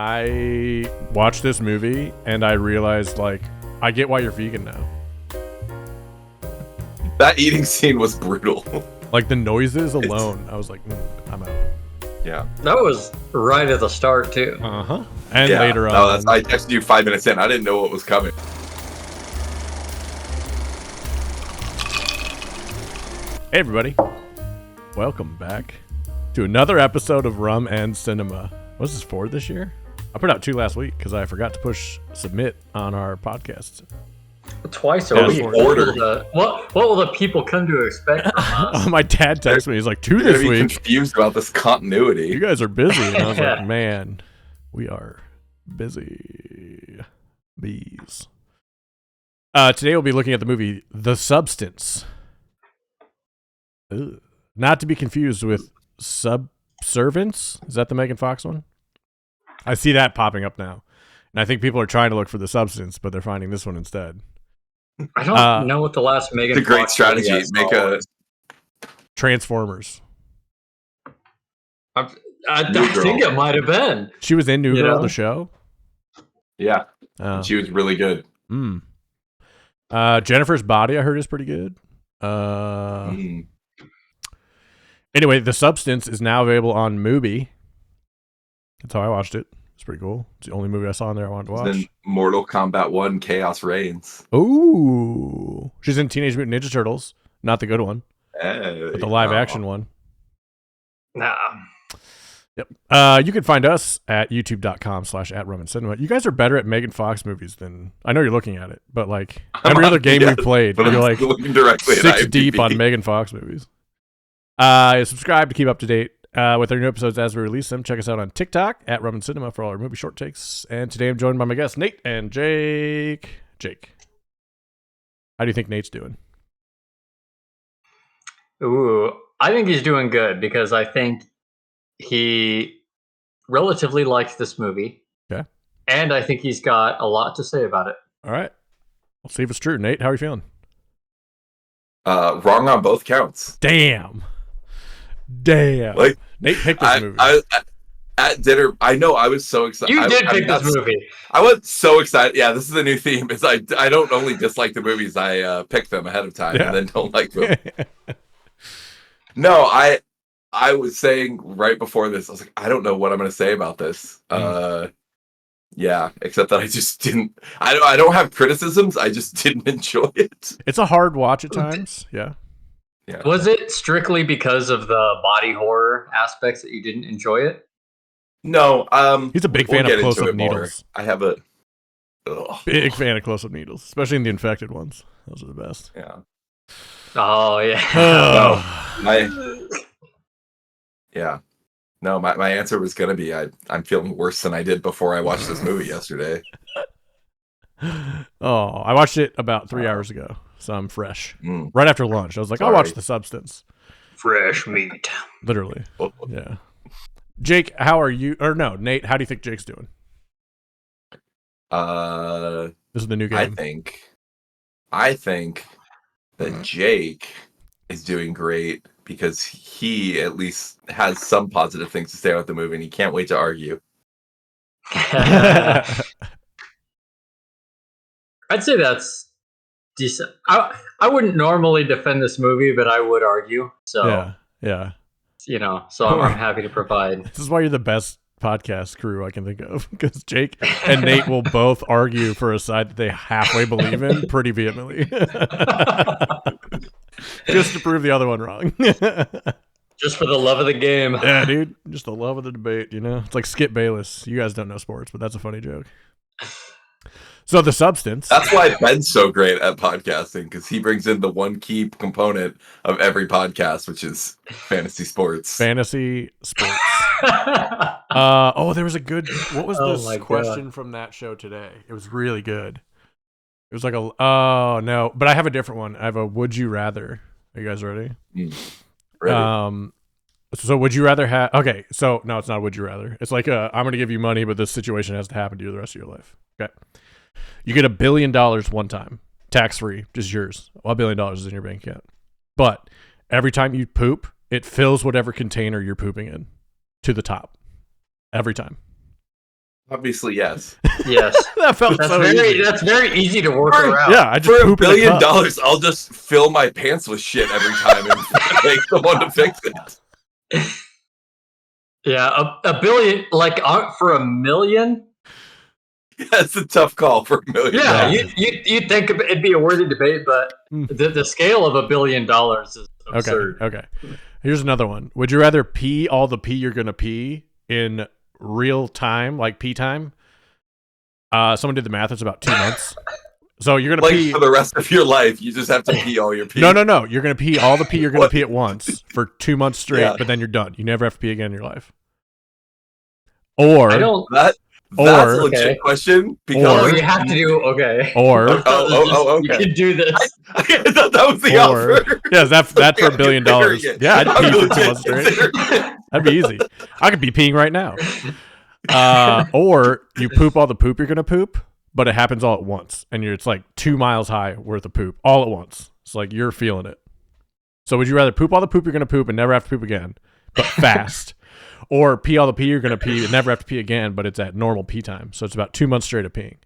I watched this movie and I realized, like, I get why you're vegan now. That eating scene was brutal. Like, the noises alone, I was like, I'm out. Yeah. That was right at the start, too. Uh-huh. And later on. I texted you 5 minutes in. I didn't know what was coming. Hey, everybody. Welcome back to another episode of Rum and Cinema. What's this for this year? I put out 2 last week because I forgot to push submit on our podcast. Twice a week. What will the people come to expect from us? My dad texted me. He's like, 2 this week. Confused about this continuity. You guys are busy. And I was like, man, we are busy. Bees. Today we'll be looking at the movie The Substance. Ugh. Not to be confused with Subservience. Is that the Megan Fox one? I see that popping up now. And I think people are trying to look for The Substance, but they're finding this one instead. I don't know what the last Megan It's a great Fox strategy. Make a Transformers. I think it might have been. She was in New Girl, the show. Yeah. She was really good. Jennifer's Body, I heard, is pretty good. Anyway, The Substance is now available on Mubi. That's how I watched it. It's pretty cool. It's the only movie I saw in there I wanted to watch. Then Mortal Kombat 1 Chaos Reigns. Ooh. She's in Teenage Mutant Ninja Turtles. Not the good one. But the live action one. Nah. Yep. You can find us at youtube.com/@RumandCinema. You guys are better at Megan Fox movies than... I know you're looking at it, but like every other game we've played, you're like looking directly 6 deep on Megan Fox movies. Subscribe to keep up to date with our new episodes as we release them. Check us out on TikTok at Rum and Cinema for all our movie short takes. And today I'm joined by my guests, Nate and Jake. Jake, how do you think Nate's doing? Ooh, I think he's doing good because I think he relatively likes this movie. Okay. And I think he's got a lot to say about it. All right. We'll see if it's true. Nate, how are you feeling? Wrong on both counts. Damn. Like, Nate picked this movie. At dinner, I know I was so excited. You did pick this movie. I was so excited. Yeah, this is a new theme. Is I don't only dislike the movies, I pick them ahead of time and then don't like them. No, I was saying right before this, I was like, I don't know what I'm going to say about this. Yeah, except that I just didn't. I don't have criticisms. I just didn't enjoy it. It's a hard watch at times. Yeah. Was it strictly because of the body horror aspects that you didn't enjoy it? No. He's a big fan of close-up needles. I have a big fan of close-up needles, especially in the infected ones. Those are the best. Yeah. Oh yeah. Yeah. No, my answer was gonna be I'm feeling worse than I did before I watched this movie yesterday. Oh, I watched it about 3 hours ago, so I'm fresh. Right after lunch, I was like, I'll watch The Substance. Fresh meat. Literally. Yeah. Jake, how are you? Or no, Nate, how do you think Jake's doing? This is the new game. I think that Jake is doing great because he at least has some positive things to say about the movie and he can't wait to argue. I'd say that's decent. I wouldn't normally defend this movie, but I would argue. So yeah. So I'm happy to provide. This is why you're the best podcast crew I can think of, because Jake and Nate will both argue for a side that they halfway believe in pretty vehemently. Just to prove the other one wrong. Just for the love of the game. Yeah, dude. Just the love of the debate, It's like Skip Bayless. You guys don't know sports, but that's a funny joke. So The Substance. That's why Ben's so great at podcasting, because he brings in the one key component of every podcast, which is fantasy sports. There was a good... What was this question from that show today? It was really good. It was like oh, no. But I have a different one. I have a Would You Rather. Are you guys ready? Ready. So would you rather have... Okay, so no, it's not a Would You Rather. It's like I'm going to give you money, but this situation has to happen to you the rest of your life. Okay. You get $1 billion one time, tax-free, just yours. $1 billion is in your bank account. But every time you poop, it fills whatever container you're pooping in to the top. Every time. Obviously, yes. Yes. That felt so easy. That's very easy to work For- around. Yeah, I just For poop $1 in a billion, cup. I'll just fill my pants with shit every time and take someone to fix it. Yeah, a billion, like for $1 million. That's a tough call for $1 million. Yeah, Yeah. you'd think it'd be a worthy debate, but the scale of $1 billion is absurd. Okay. Here's another one. Would you rather pee all the pee you're gonna pee in real time, like pee time? Someone did the math. It's about 2 months. So you're gonna Like pee for the rest of your life, you just have to pee all your pee. No. You're gonna pee all the pee you're gonna What? pee at once for 2 months straight, Yeah. but then you're done. You never have to pee again in your life. Or I don't. That's a Or- legit Okay. question because Oh, you have to do okay. or You okay. can do this. I thought that was the Or- offer. yeah, that's for $1 billion. Considering it. Yeah, I'd I'm pee for 2 legit months straight. considering- That'd be easy. I could be peeing right now. Or you poop all the poop you're gonna poop, but it happens all at once, and it's like 2 miles high worth of poop all at once. It's like you're feeling it. So would you rather poop all the poop you're gonna poop and never have to poop again, but fast, or pee all the pee you're gonna pee and never have to pee again, but it's at normal pee time? So it's about 2 months straight of peeing.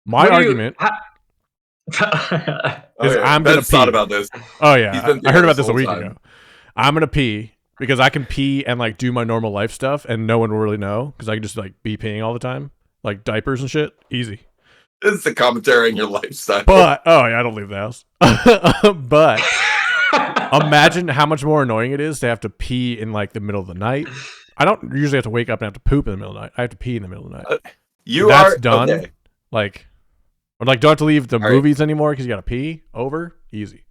My What do you- argument is Okay, I'm gonna Ben's thought pee. about this. Oh He's yeah, been I heard thinking about this this a whole week time. ago. I'm gonna pee because I can pee and like do my normal life stuff, and no one will really know because I can just like be peeing all the time, like diapers and shit. Easy. This is the commentary on your lifestyle. But oh yeah, I don't leave the house. But imagine how much more annoying it is to have to pee in like the middle of the night. I don't usually have to wake up and have to poop in the middle of the night. I have to pee in the middle of the night. That's done. Okay. Like, or like don't have to leave the All right. movies anymore because you got to pee. Over. Easy.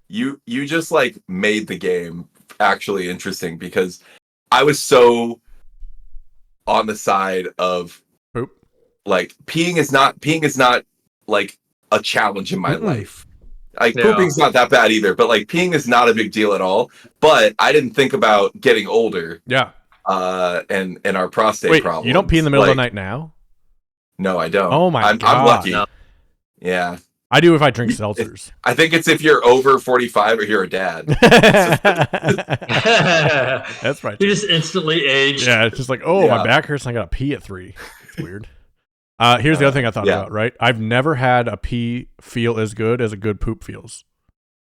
You just like made the game actually interesting because I was so on the side of Poop. like peeing is not like a challenge in my Mm-mm. life. Like Yeah. pooping's not that bad either, but like peeing is not a big deal at all. But I didn't think about getting older Yeah. and our prostate Wait, problems. you don't pee in the middle of Like, the night now? No, I don't. Oh my I'm God. lucky. No. Yeah. I do if I drink seltzers. I think it's if you're over 45 or you're a dad. That's right. You just instantly aged. Yeah, it's just like, oh, my Yeah. back hurts and I got to pee at 3. It's weird. Here's the other thing I thought yeah. about, right? I've never had a pee feel as good as a good poop feels.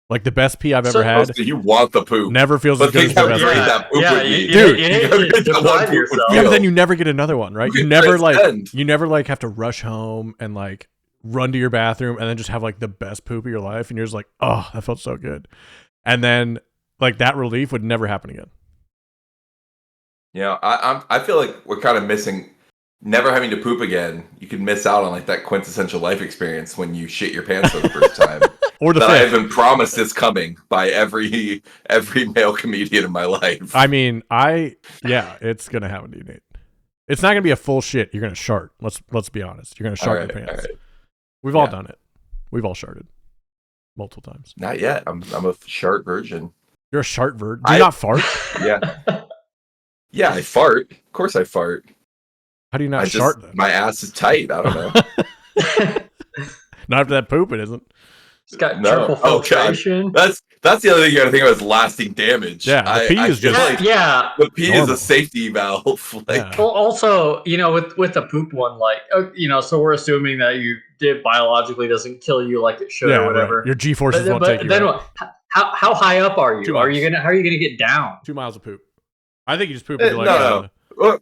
Like the best pee I've So- ever had So you want the poop. never feels as But good as think the how best great pee. that poop Yeah, would be. you Dude. need You to get that one deprive poop yourself. would Yeah, but feel. then you never get another one, right? You You get never like transcend. you never like have to rush home and like run to your bathroom and then just have like the best poop of your life and you're just like, oh, that felt so good. And then like that relief would never happen again. Yeah, I feel like we're kind of missing never having to poop again. You could miss out on like that quintessential life experience when you shit your pants for the first time. Or the that I have fifth. been promised is coming by every male comedian in my life. I mean, yeah, it's gonna happen to you, Nate. It's not gonna be a full shit. You're gonna shart. Let's be honest. You're gonna shart your pants. all right. We've all Yeah. done it. We've all sharted multiple times. Not yet. I'm a shart virgin. You're a shart vert. Do you I- not fart? Yeah. Yeah, I fart. Of course I fart. How do you not I just shart then? my ass is tight. I don't know. Not after that poop, it isn't. It's got No. triple Oh, God. filtration. That's the other thing you gotta think about is lasting damage. Yeah, the pee is feel just- like Yeah. the pee is normal. a safety valve. Like Yeah. Well, also, with the poop one, like, so we're assuming that it biologically doesn't kill you like it should Yeah, or whatever. right. Your G forces won't take you. then out. how high up are you? 2 Are miles. you how are you gonna get down? 2 miles of poop. I think you just poop. No, And you're like, no.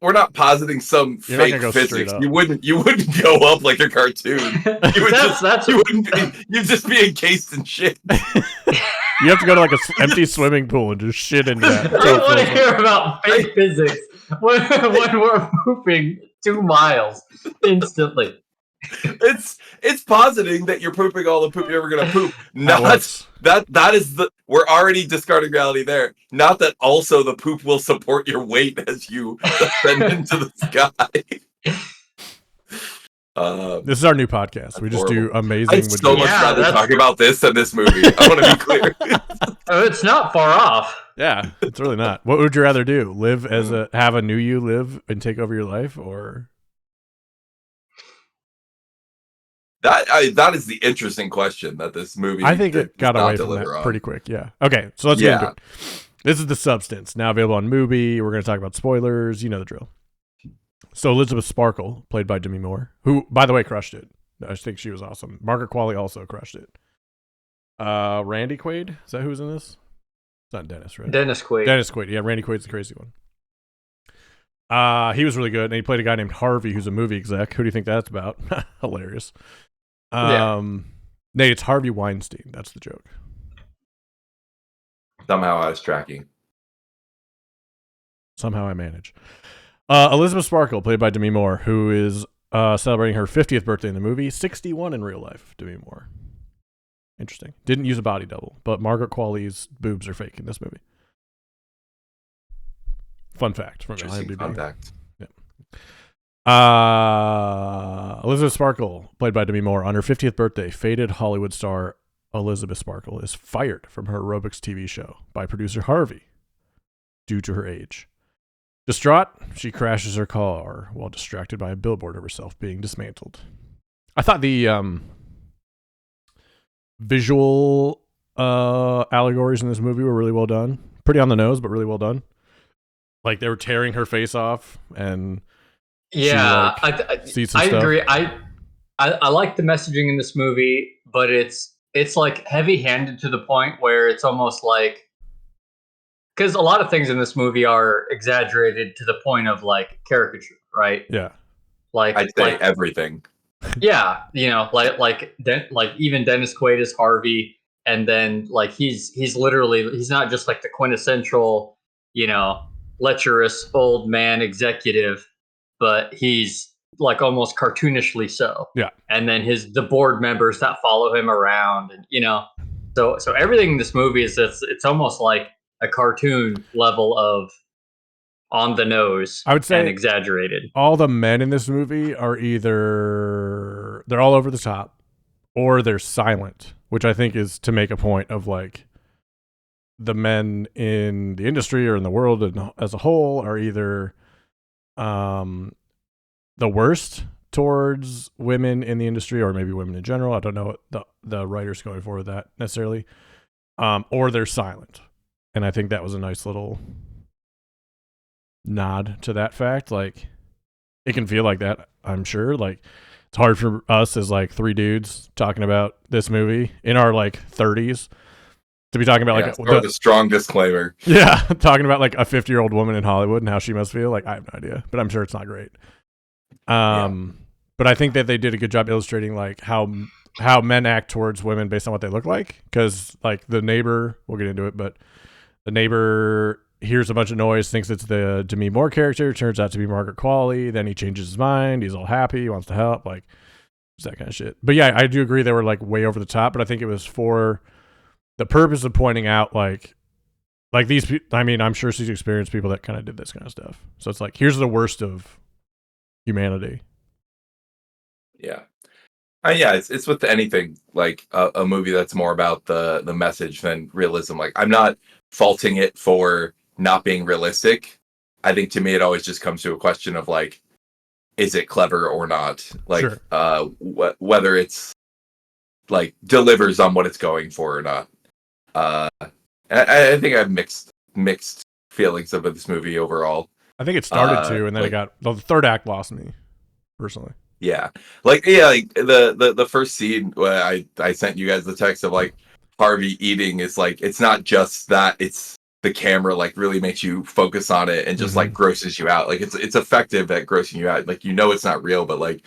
we're not positing some You're not fake gonna go straight physics. up. You wouldn't go up like a cartoon. You would That's you wouldn't be, you'd just be encased in shit. You have to go to like a empty swimming pool and just shit into that. I don't want to hear about fake physics when we're pooping 2 miles instantly. It's positing that you're pooping all the poop you're ever gonna poop. That Not works. that is we're already discarding reality there. Not that also the poop will support your weight as you ascend into the sky. This is our new podcast. We just do amazing. I'd so much Yeah, rather that's- talk about this than this movie. I want to be clear. It's not far off. Yeah, it's really not. What would you rather do? Live as have a new you live and take over your life, or That is the interesting question that this movie. I think it does got not away from deliver that on. pretty quick. Yeah. Okay, so let's get into it. This is The Substance, now available on Mubi. We're going to talk about spoilers. You know the drill. So Elizabeth Sparkle, played by Demi Moore, who, by the way, crushed it. I think she was awesome. Margaret Qualley also crushed it. Randy Quaid, is that who's in this? It's not Dennis, right? Dennis Quaid. Dennis Quaid. Yeah, Randy Quaid's the crazy one. He was really good, and he played a guy named Harvey, who's a movie exec. Who do you think that's about? Hilarious. Nate, it's Harvey Weinstein. That's the joke. Somehow I was tracking. Somehow I manage. Elizabeth Sparkle, played by Demi Moore, who is celebrating her 50th birthday in the movie, 61 in real life, Demi Moore. Interesting. Didn't use a body double, but Margaret Qualley's boobs are fake in this movie. Fun fact from IMDb. Fun fact. Yeah. Elizabeth Sparkle, played by Demi Moore, on her 50th birthday, faded Hollywood star Elizabeth Sparkle is fired from her aerobics TV show by producer Harvey due to her age. Distraught, she crashes her car while distracted by a billboard of herself being dismantled. I thought the visual allegories in this movie were really well done. Pretty on the nose, but really well done. Like they were tearing her face off, and yeah, I agree. I like the messaging in this movie, but it's like heavy-handed to the point where it's almost like, because a lot of things in this movie are exaggerated to the point of like caricature, right? Yeah, like I'd say everything. Yeah, like even Dennis Quaid is Harvey, and then like he's not just like the quintessential, lecherous old man executive, but he's like almost cartoonishly so. Yeah. And then the board members that follow him around, and so everything in this movie is it's almost like a cartoon level of on the nose, I would say, and exaggerated. All the men in this movie are either they're all over the top or they're silent, which I think is to make a point of like the men in the industry or in the world as a whole are either the worst towards women in the industry, or maybe women in general. I don't know what the writer's going for with that necessarily, or they're silent. And I think that was a nice little nod to that fact. Like, it can feel like that, I'm sure. Like, it's hard for us as like three dudes talking about this movie in our like 30s to be talking about the strong disclaimer. Yeah, talking about like a 50-year-old woman in Hollywood and how she must feel. Like, I have no idea, but I'm sure it's not great. But I think that they did a good job illustrating like how men act towards women based on what they look like. Because like the neighbor, we'll get into it, but the neighbor hears a bunch of noise, thinks it's the Demi Moore character, turns out to be Margaret Qualley. Then he changes his mind. He's all happy. He wants to help. Like, it's that kind of shit. But yeah, I do agree they were like way over the top, but I think it was for the purpose of pointing out like these people. I mean, I'm sure she's experienced people that kind of did this kind of stuff. So it's like, here's the worst of humanity. Yeah. It's with anything like a movie that's more about the message than realism. Like, I'm not faulting it for not being realistic. I think to me it always just comes to a question of like, is it clever or not? Like, sure. Whether it's like delivers on what it's going for or not. I think I have mixed feelings about this movie overall. I think it started to, and then the third act lost me personally. Yeah, like the first scene where I sent you guys the text of like Harvey eating is like, it's not just that, it's the camera like really makes you focus on it and just like grosses you out. Like it's effective at grossing you out. Like, it's not real, but like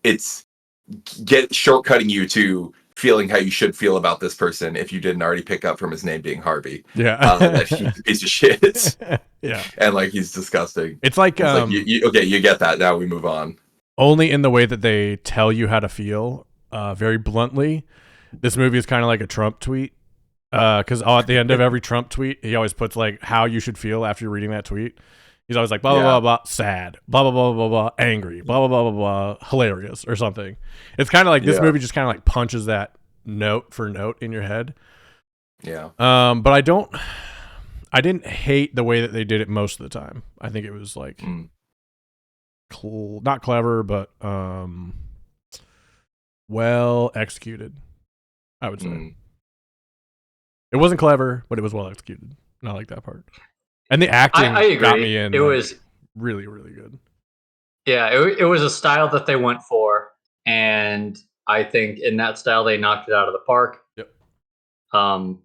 it's shortcutting you to feeling how you should feel about this person if you didn't already pick up from his name being Harvey. Yeah, that he's a piece of shit. Yeah, and like he's disgusting. It's like, you get that. Now we move on. Only in the way that they tell you how to feel, very bluntly. This movie is kind of like a Trump tweet, because at the end of every Trump tweet, he always puts like how you should feel after you're reading that tweet. He's always like blah blah blah blah, sad, blah blah blah blah blah, angry, blah blah blah blah blah, hilarious or something. It's kind of like this movie just kind of like punches that note for note in your head. Yeah. But I didn't hate the way that they did it most of the time. I think it was like. Not clever, but well executed, I would say. It wasn't clever, but it was well executed, and I like that part. And the acting I agree. got me in. It was really, really good. Yeah, it was a style that they went for, and I think in that style they knocked it out of the park. Yep. Am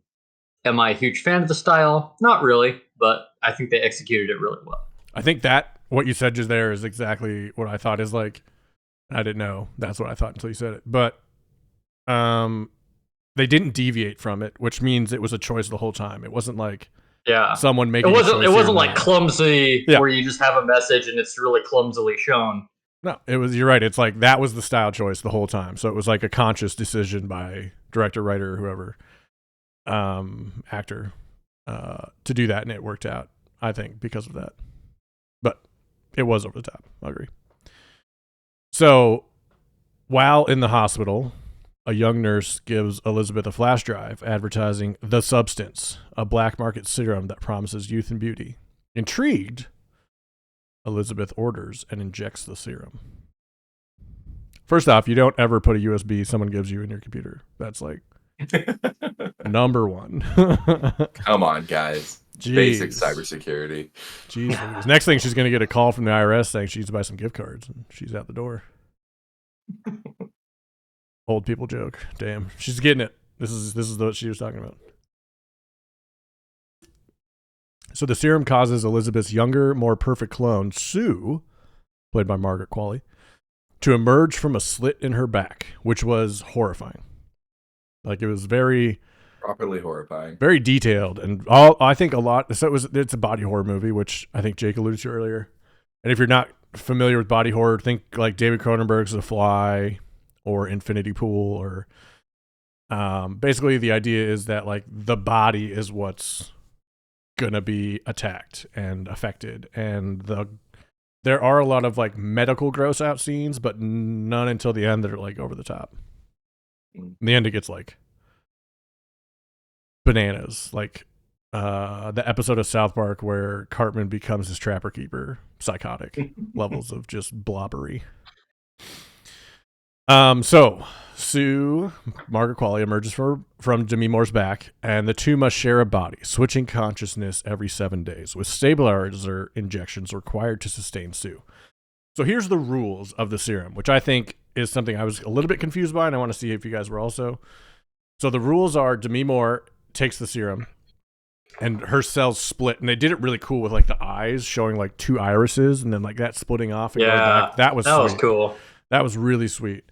I a huge fan of the style? Not really, but I think they executed it really well. I think that what you said just there is exactly what I thought is like. I didn't know that's what I thought until you said it, but they didn't deviate from it, which means it was a choice the whole time. It wasn't like someone making. It wasn't like clumsy where you just have a message and it's really clumsily shown. No, it was. You're right. It's like that was the style choice the whole time. So it was like a conscious decision by director, writer, whoever, actor, to do that, and it worked out. I think because of that, but it was over the top. I agree. So while in the hospital, a young nurse gives Elizabeth a flash drive advertising The Substance, a black market serum that promises youth and beauty. Intrigued, Elizabeth orders and injects the serum. First off, you don't ever put a USB someone gives you in your computer. That's like number one. Come on, guys. Jeez. Basic cybersecurity. Jeez. Next thing, she's going to get a call from the IRS saying she needs to buy some gift cards, and she's out the door. Old people joke. Damn, she's getting it. This is what she was talking about. So the serum causes Elizabeth's younger, more perfect clone, Sue, played by Margaret Qualley, to emerge from a slit in her back, which was horrifying. Like, it was very properly horrifying, very detailed, and I think a lot. So it's a body horror movie, which I think Jake alluded to earlier. And if you're not familiar with body horror, think like David Cronenberg's The Fly or Infinity Pool, or basically the idea is that like the body is what's gonna be attacked and affected, and there are a lot of like medical gross out scenes, but none until the end that are like over the top. In the end, it gets like bananas, like the episode of South Park where Cartman becomes his trapper keeper, psychotic levels of just blobbery. So Sue, Margaret Qualley, emerges from Demi Moore's back, and the two must share a body, switching consciousness every 7 days, with stabilizer injections required to sustain Sue. So here's the rules of the serum, which I think is something I was a little bit confused by, and I want to see if you guys were also. So the rules are Demi Moore takes the serum, and her cells split, and they did it really cool with like the eyes showing like two irises, and then like that splitting off and going back. That was cool. That was really sweet.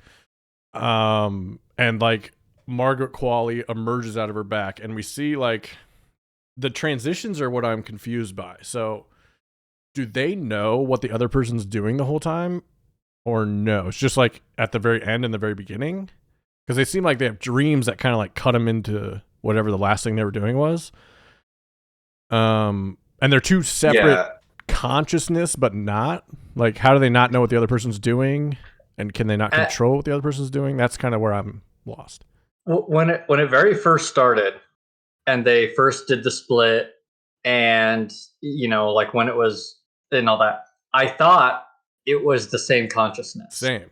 And like Margaret Qualley emerges out of her back, and we see like the transitions are what I'm confused by. So do they know what the other person's doing the whole time, or no? It's just like at the very end and the very beginning, because they seem like they have dreams that kind of like cut them into whatever the last thing they were doing was. And they're two separate consciousness, but not like, how do they not know what the other person's doing? And can they not control what the other person's doing? That's kind of where I'm lost. When it very first started, and they first did the split, and like when it was and all that, I thought it was the same consciousness. Same.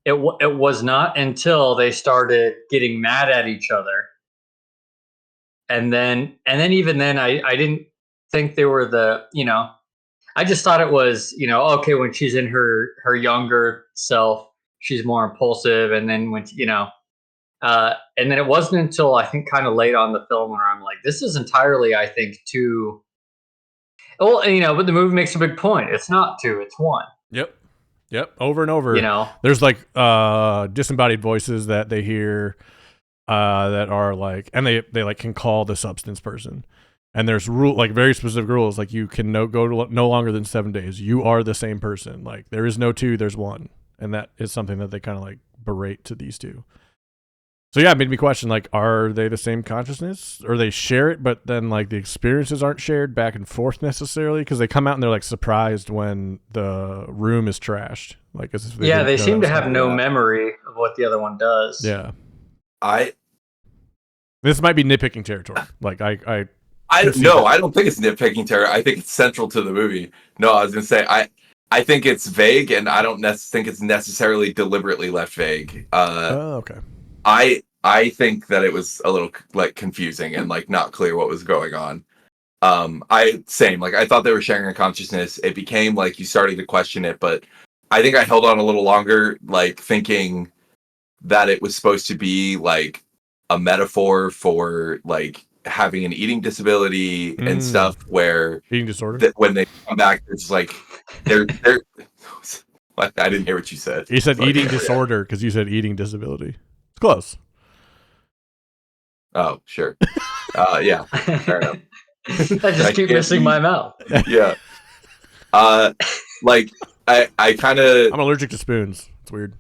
It was not until they started getting mad at each other, and then even then, I didn't think they were the I just thought it was okay, when she's in her younger self, she's more impulsive, and then when and then it wasn't until I think kind of late on the film where I'm like, this is entirely, I think, too. Well, but the movie makes a big point. It's not two, it's one. Yep. Over and over. There's like disembodied voices that they hear that are like, and they like can call the substance person. And there's very specific rules, like you can go no longer than 7 days. You are the same person. Like there is no two, there's one. And that is something that they kind of like berate to these two. So yeah, it made me question, like, are they the same consciousness, or they share it, but then like the experiences aren't shared back and forth necessarily, because they come out and they're like surprised when the room is trashed. Like, as if they seem to have no memory of what the other one does. Yeah. This might be nitpicking territory. Like I don't think it's nitpicking territory. I think it's central to the movie. No, I was gonna say I think it's vague, and I don't think it's necessarily deliberately left vague. Okay. I think that it was a little like confusing and like not clear what was going on. I thought they were sharing a consciousness. It became like you started to question it, but I think I held on a little longer, like thinking that it was supposed to be like a metaphor for like having an eating disability and stuff, where Eating disorder. that when they come back, it's like they're. I didn't hear what you said. You said Sorry. eating disorder because you said eating disability. It's close. Oh, sure. Yeah, fair enough. I just keep missing my mouth. Yeah. Like I kind of I'm allergic to spoons. It's weird.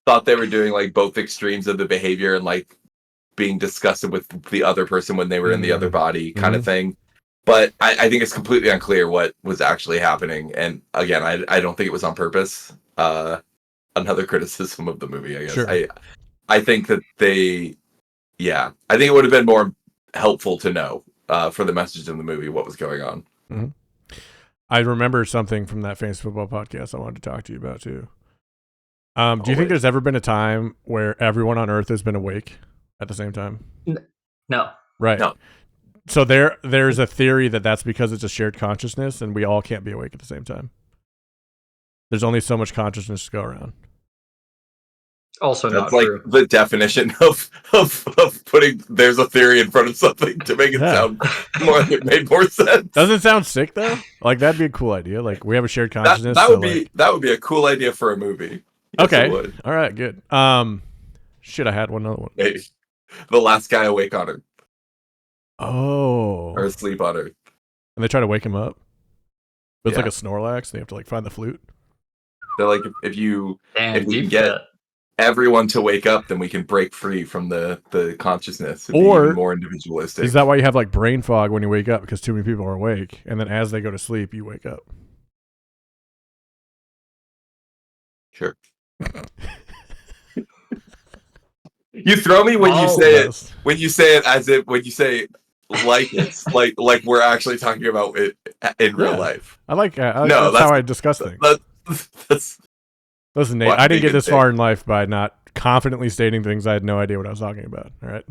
thought they were doing like both extremes of the behavior and like being disgusted with the other person when they were in the other body kind of thing. But I think it's completely unclear what was actually happening. And again, I don't think it was on purpose. Another criticism of the movie, I guess. Sure. I think that I think it would have been more helpful to know for the message in the movie what was going on. Mm-hmm. I remember something from that fantasy football podcast I wanted to talk to you about too. Do you think there's ever been a time where everyone on Earth has been awake at the same time? No. Right. No. So there's a theory that that's because it's a shared consciousness and we all can't be awake at the same time. There's only so much consciousness to go around. Also That's not like true. the definition of putting there's a theory in front of something to make it sound more like it made more sense. Doesn't it sound sick though? Like that'd be a cool idea. Like we have a shared consciousness. That would be a cool idea for a movie. Yes, okay. it would. All right, good. Shit, I had another one. Maybe. The last guy awake on Earth. Oh. Or asleep on Earth. And they try to wake him up. But it's Yeah. like a Snorlax. They have to like find the flute. They're like, if we Damn, can get everyone to wake up, then we can break free from the consciousness and be Or even more individualistic. Is that why you have like brain fog when you wake up because too many people are awake, and then as they go to sleep, you wake up? Sure. You throw me when you say it. When you say it as if when you say it like it's like we're actually talking about it in real life. I like that's how I discuss things. Listen, Nate, I didn't get this far in life by not confidently stating things I had no idea what I was talking about. All right,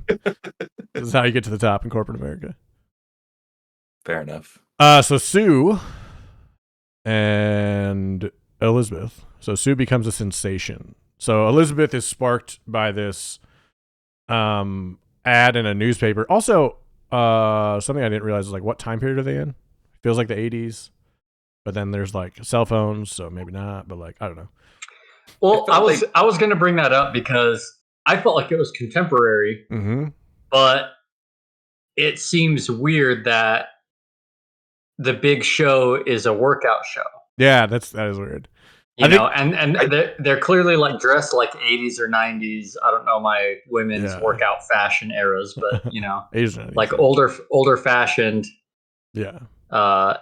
this is how you get to the top in corporate America. Fair enough. So Sue and Elizabeth. So Sue becomes a sensation. So Elizabeth is sparked by this ad in a newspaper. Also, something I didn't realize is like, what time period are they in? Feels like the 80s, but then there's like cell phones, so maybe not. But like, I don't know. Well, I was going to bring that up because I felt like it was contemporary, but it seems weird that the big show is a workout show. Yeah, that is weird. And they're clearly like dressed like 80s or 90s. I don't know my women's workout fashion eras, but Asian, like older fashioned. Yeah. I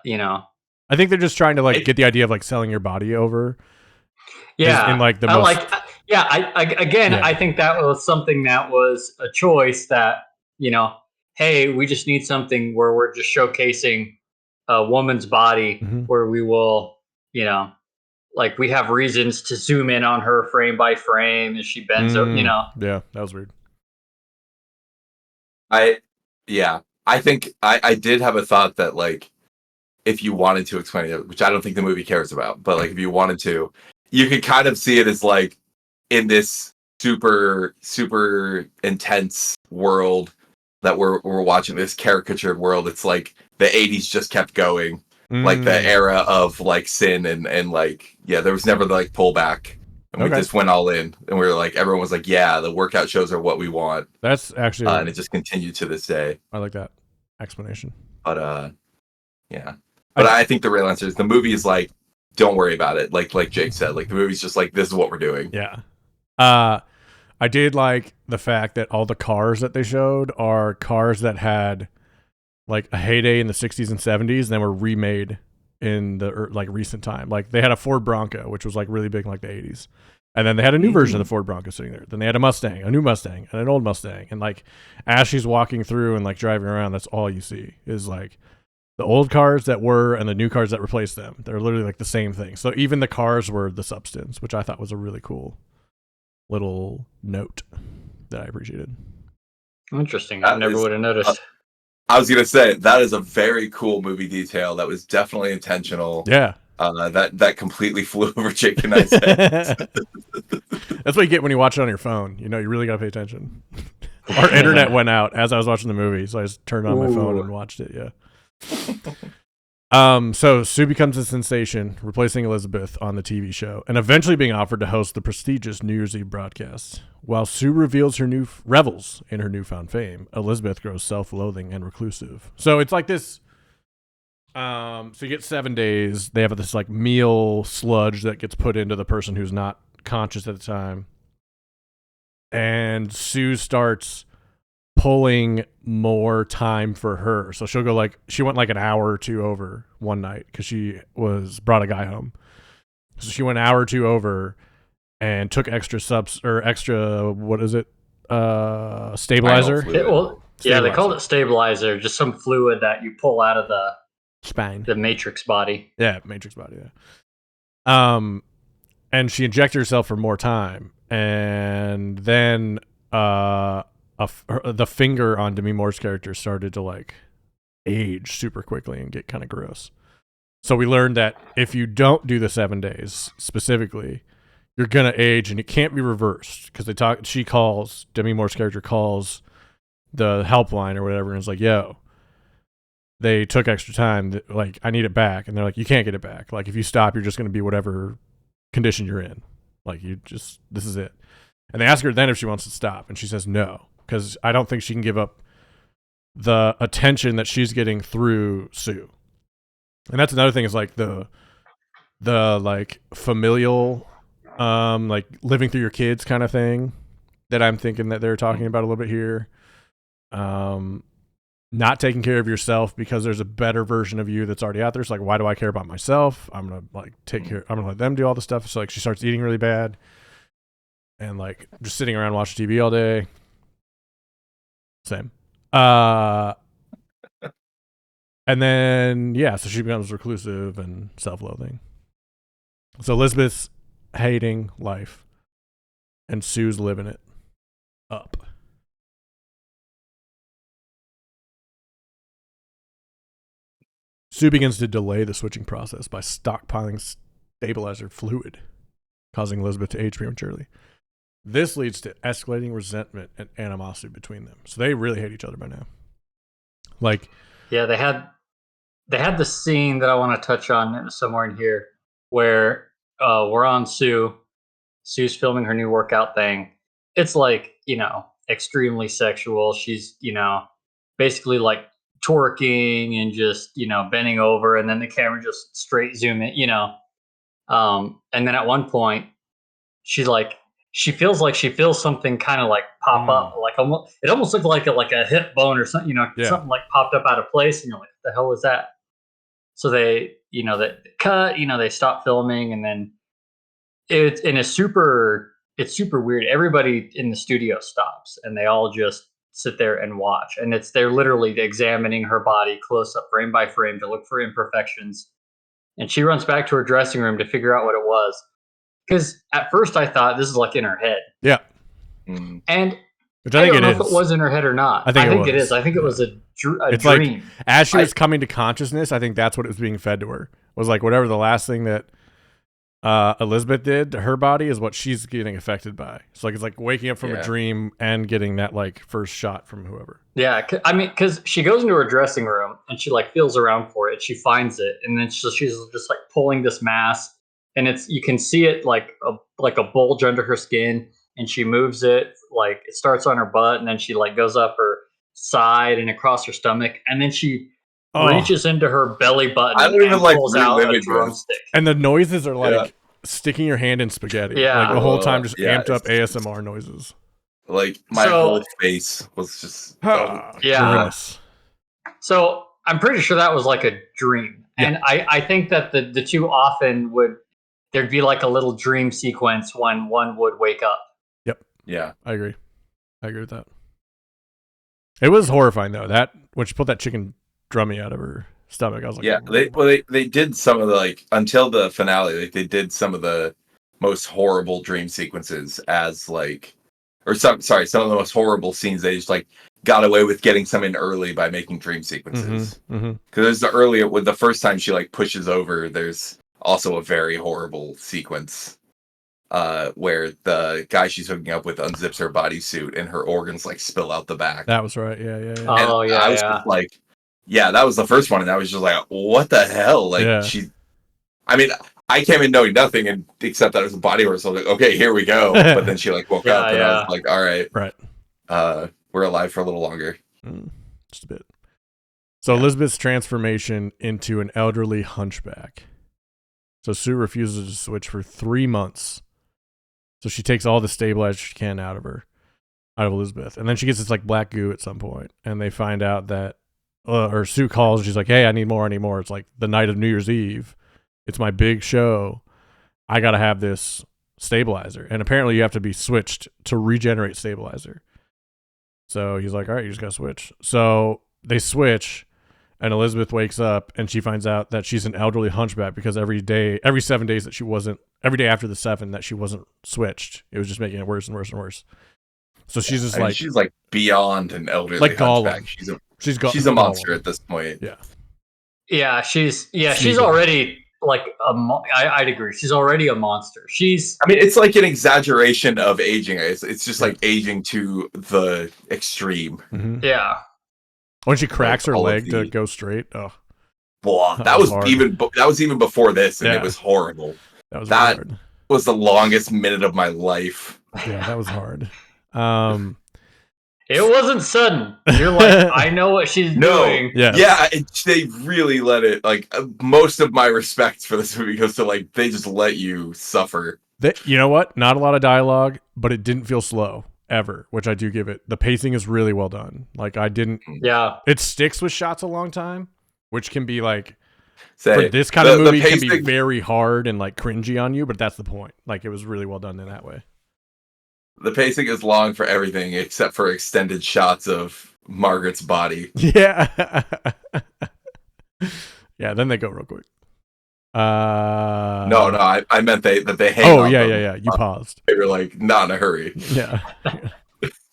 think they're just trying to like get the idea of like selling your body over. Yeah. In like the most. I I think that was something that was a choice that hey, we just need something where we're just showcasing a woman's body where we will like we have reasons to zoom in on her frame by frame as she bends over, Yeah, that was weird. I think I did have a thought that like if you wanted to explain it, which I don't think the movie cares about, but like if you wanted to, you could kind of see it as like in this super, super intense world that we're watching, this caricatured world. It's like the 80s just kept going. Like the era of like sin and like there was never like pullback, and we just went all in, and we were like everyone was like the workout shows are what we want. That's actually and it just continued to this day. I like that explanation. But I think the real answer is the movie is like don't worry about it. Like Jake said, like the movie's just like this is what we're doing. Yeah. I did like the fact that all the cars that they showed are cars that had like a heyday in the 60s and 70s and then were remade in the like recent time. Like they had a Ford Bronco, which was like really big in like the 80s. And then they had a new version of the Ford Bronco sitting there. Then they had a Mustang, a new Mustang, and an old Mustang. And like as she's walking through and like driving around, that's all you see is like the old cars that were and the new cars that replaced them. They're literally like the same thing. So even the cars were the substance, which I thought was a really cool little note that I appreciated. Interesting. I never would have noticed. I was going to say, that is a very cool movie detail that was definitely intentional. Yeah. That completely flew over Jake and I's head. That's what you get when you watch it on your phone. You really gotta pay attention. Our internet went out as I was watching the movie, so I just turned on my phone and watched it. Yeah. So Sue becomes a sensation, replacing Elizabeth on the TV show, and eventually being offered to host the prestigious New Year's Eve broadcast. While Sue revels in her newfound fame, Elizabeth grows self-loathing and reclusive. So it's like this. So you get 7 days. They have this like meal sludge that gets put into the person who's not conscious at the time, and Sue starts pulling more time for her. So she'll go she went like an hour or two over one night because she brought a guy home. So she went an hour or two over and took extra what is it? Stabilizer. They called it stabilizer, just some fluid that you pull out of the spine, the Matrix body. Yeah, Matrix body. Yeah. And she injected herself for more time, and then the finger on Demi Moore's character started to like age super quickly and get kind of gross. So we learned that if you don't do the 7 days specifically, you're gonna age, and it can't be reversed because Demi Moore's character calls the helpline or whatever, and it's like, yo, they took extra time, like I need it back, and they're like, you can't get it back. Like if you stop, you're just gonna be whatever condition you're in. Like this is it. And they ask her then if she wants to stop, and she says no, because I don't think she can give up the attention that she's getting through Sue. And that's another thing, is like the like familial like living through your kids kind of thing that I'm thinking that they're talking about a little bit here. Not taking care of yourself because there's a better version of you that's already out there. It's like, why do I care about myself? I'm gonna I'm gonna let them do all the stuff. So like she starts eating really bad and like just sitting around watching TV all day. Same. And then so she becomes reclusive and self-loathing. So Elizabeth's hating life and Sue's living it up. Sue begins to delay the switching process by stockpiling stabilizer fluid, causing Elizabeth to age prematurely. This leads to escalating resentment and animosity between them. So they really hate each other by now. Like, yeah, they had the scene that I want to touch on somewhere in here where we're on Sue. Sue's filming her new workout thing. It's like, extremely sexual. She's, basically like twerking and just, bending over, and then the camera just straight zoom in, and then at one point she feels something kind of like pop up, like it almost looked like a hip bone or something, something like popped up out of place, and you're like, what the hell was that? So they cut, they stop filming, and then it's super weird. Everybody in the studio stops, and they all just sit there and watch, and they're literally examining her body close up, frame by frame, to look for imperfections. And she runs back to her dressing room to figure out what it was, because at first I thought this is like in her head. Yeah. And which I don't know if it was in her head or not. I think it is. I think it was a dream. Like as she was coming to consciousness, I think that's what it was being fed to her. Was like whatever the last thing that Elizabeth did to her body is what she's getting affected by. So like it's like waking up from a dream and getting that like first shot from whoever. Yeah, I mean, because she goes into her dressing room and she like feels around for it. She finds it, and then she's just like pulling this mass, and you can see it like a bulge under her skin, and she moves it, like it starts on her butt, and then she like goes up her side and across her stomach, and then she reaches into her belly button. I don't even like pulls out a drumstick. And the noises are like sticking your hand in spaghetti. Yeah, like the whole time, just amped up ASMR noises. Like my whole face was just gross. So I'm pretty sure that was like a dream, and I think that the two often there'd be like a little dream sequence when one would wake up. Yep. Yeah, I agree with that. It was horrifying though. That when she pulled that chicken drummy out of her stomach, I was like, they did some of the like until the finale. Like they did some of the most horrible dream sequences as like, some of the most horrible scenes. They just like got away with getting some in early by making dream sequences. Because there's the first time she like pushes over. There's also a very horrible sequence. Where the guy she's hooking up with unzips her bodysuit and her organs like spill out the back. That was right. Yeah. And Oh yeah, I was just like, yeah, that was the first one, and I was just like, what the hell? Like I mean, I came in knowing nothing and except that it was a body horror, so I was like, okay, here we go. But then she like woke up and I was like, all right. We're alive for a little longer. Just a bit. So Elizabeth's transformation into an elderly hunchback. So Sue refuses to switch for 3 months. So she takes all the stabilizer she can out of Elizabeth. And then she gets this like black goo at some point. And they find out that, or Sue calls. She's like, hey, I need more. It's like the night of New Year's Eve. It's my big show. I got to have this stabilizer. And apparently you have to be switched to regenerate stabilizer. So he's like, all right, you just got to switch. So they switch. And Elizabeth wakes up and she finds out that she's an elderly hunchback because every 7 days that she wasn't, every day after the 7 that she wasn't switched, it was just making it worse and worse and worse. So she's just she's like beyond an elderly like hunchback. Gollum. She's a monster at this point. Yeah. She's already like I'd agree. She's already a monster. I mean, it's like an exaggeration of aging. It's just like aging to the extreme. Mm-hmm. Yeah. When she cracks her leg to go straight, blah, that was even before this, and it was horrible. That was the longest minute of my life. Yeah, that was hard. It wasn't sudden. You're like, I know what she's doing. Yeah, they really let it. Like most of my respect for this movie goes to like they just let you suffer. You know what? Not a lot of dialogue, but it didn't feel slow. Ever, which I do give it. The pacing is really well done. Like it sticks with shots a long time, which can be like for this kind of movie can be very hard and like cringy on you, but that's the point. Like it was really well done in that way. The pacing is long for everything except for extended shots of Margaret's body. Yeah. Yeah, then they go real quick. No, I meant that they hang. Oh yeah. You paused. They were like not in a hurry. Yeah.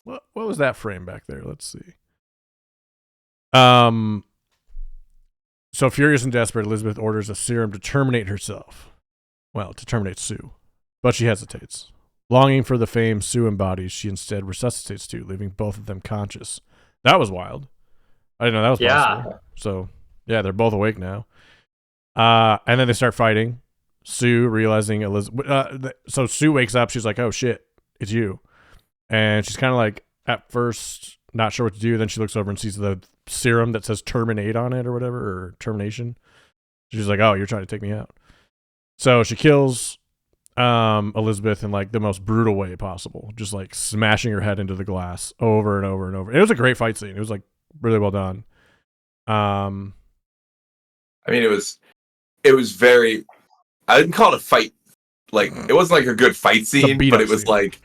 What was that frame back there? Let's see. So furious and desperate, Elizabeth orders a serum to terminate herself. Well, to terminate Sue, but she hesitates. Longing for the fame Sue embodies, she instead resuscitates Sue, leaving both of them conscious. That was wild. I didn't know that was possible. So yeah, they're both awake now. And then they start fighting. Sue realizing Elizabeth. So Sue wakes up. She's like, "Oh shit, it's you!" And she's kind of like at first not sure what to do. Then she looks over and sees the serum that says "terminate" on it or whatever, or termination. She's like, "Oh, you're trying to take me out." So she kills Elizabeth in like the most brutal way possible, just like smashing her head into the glass over and over and over. It was a great fight scene. It was like really well done. I mean, it was very. I didn't call it a fight. Like it wasn't like a good fight scene, but it was like,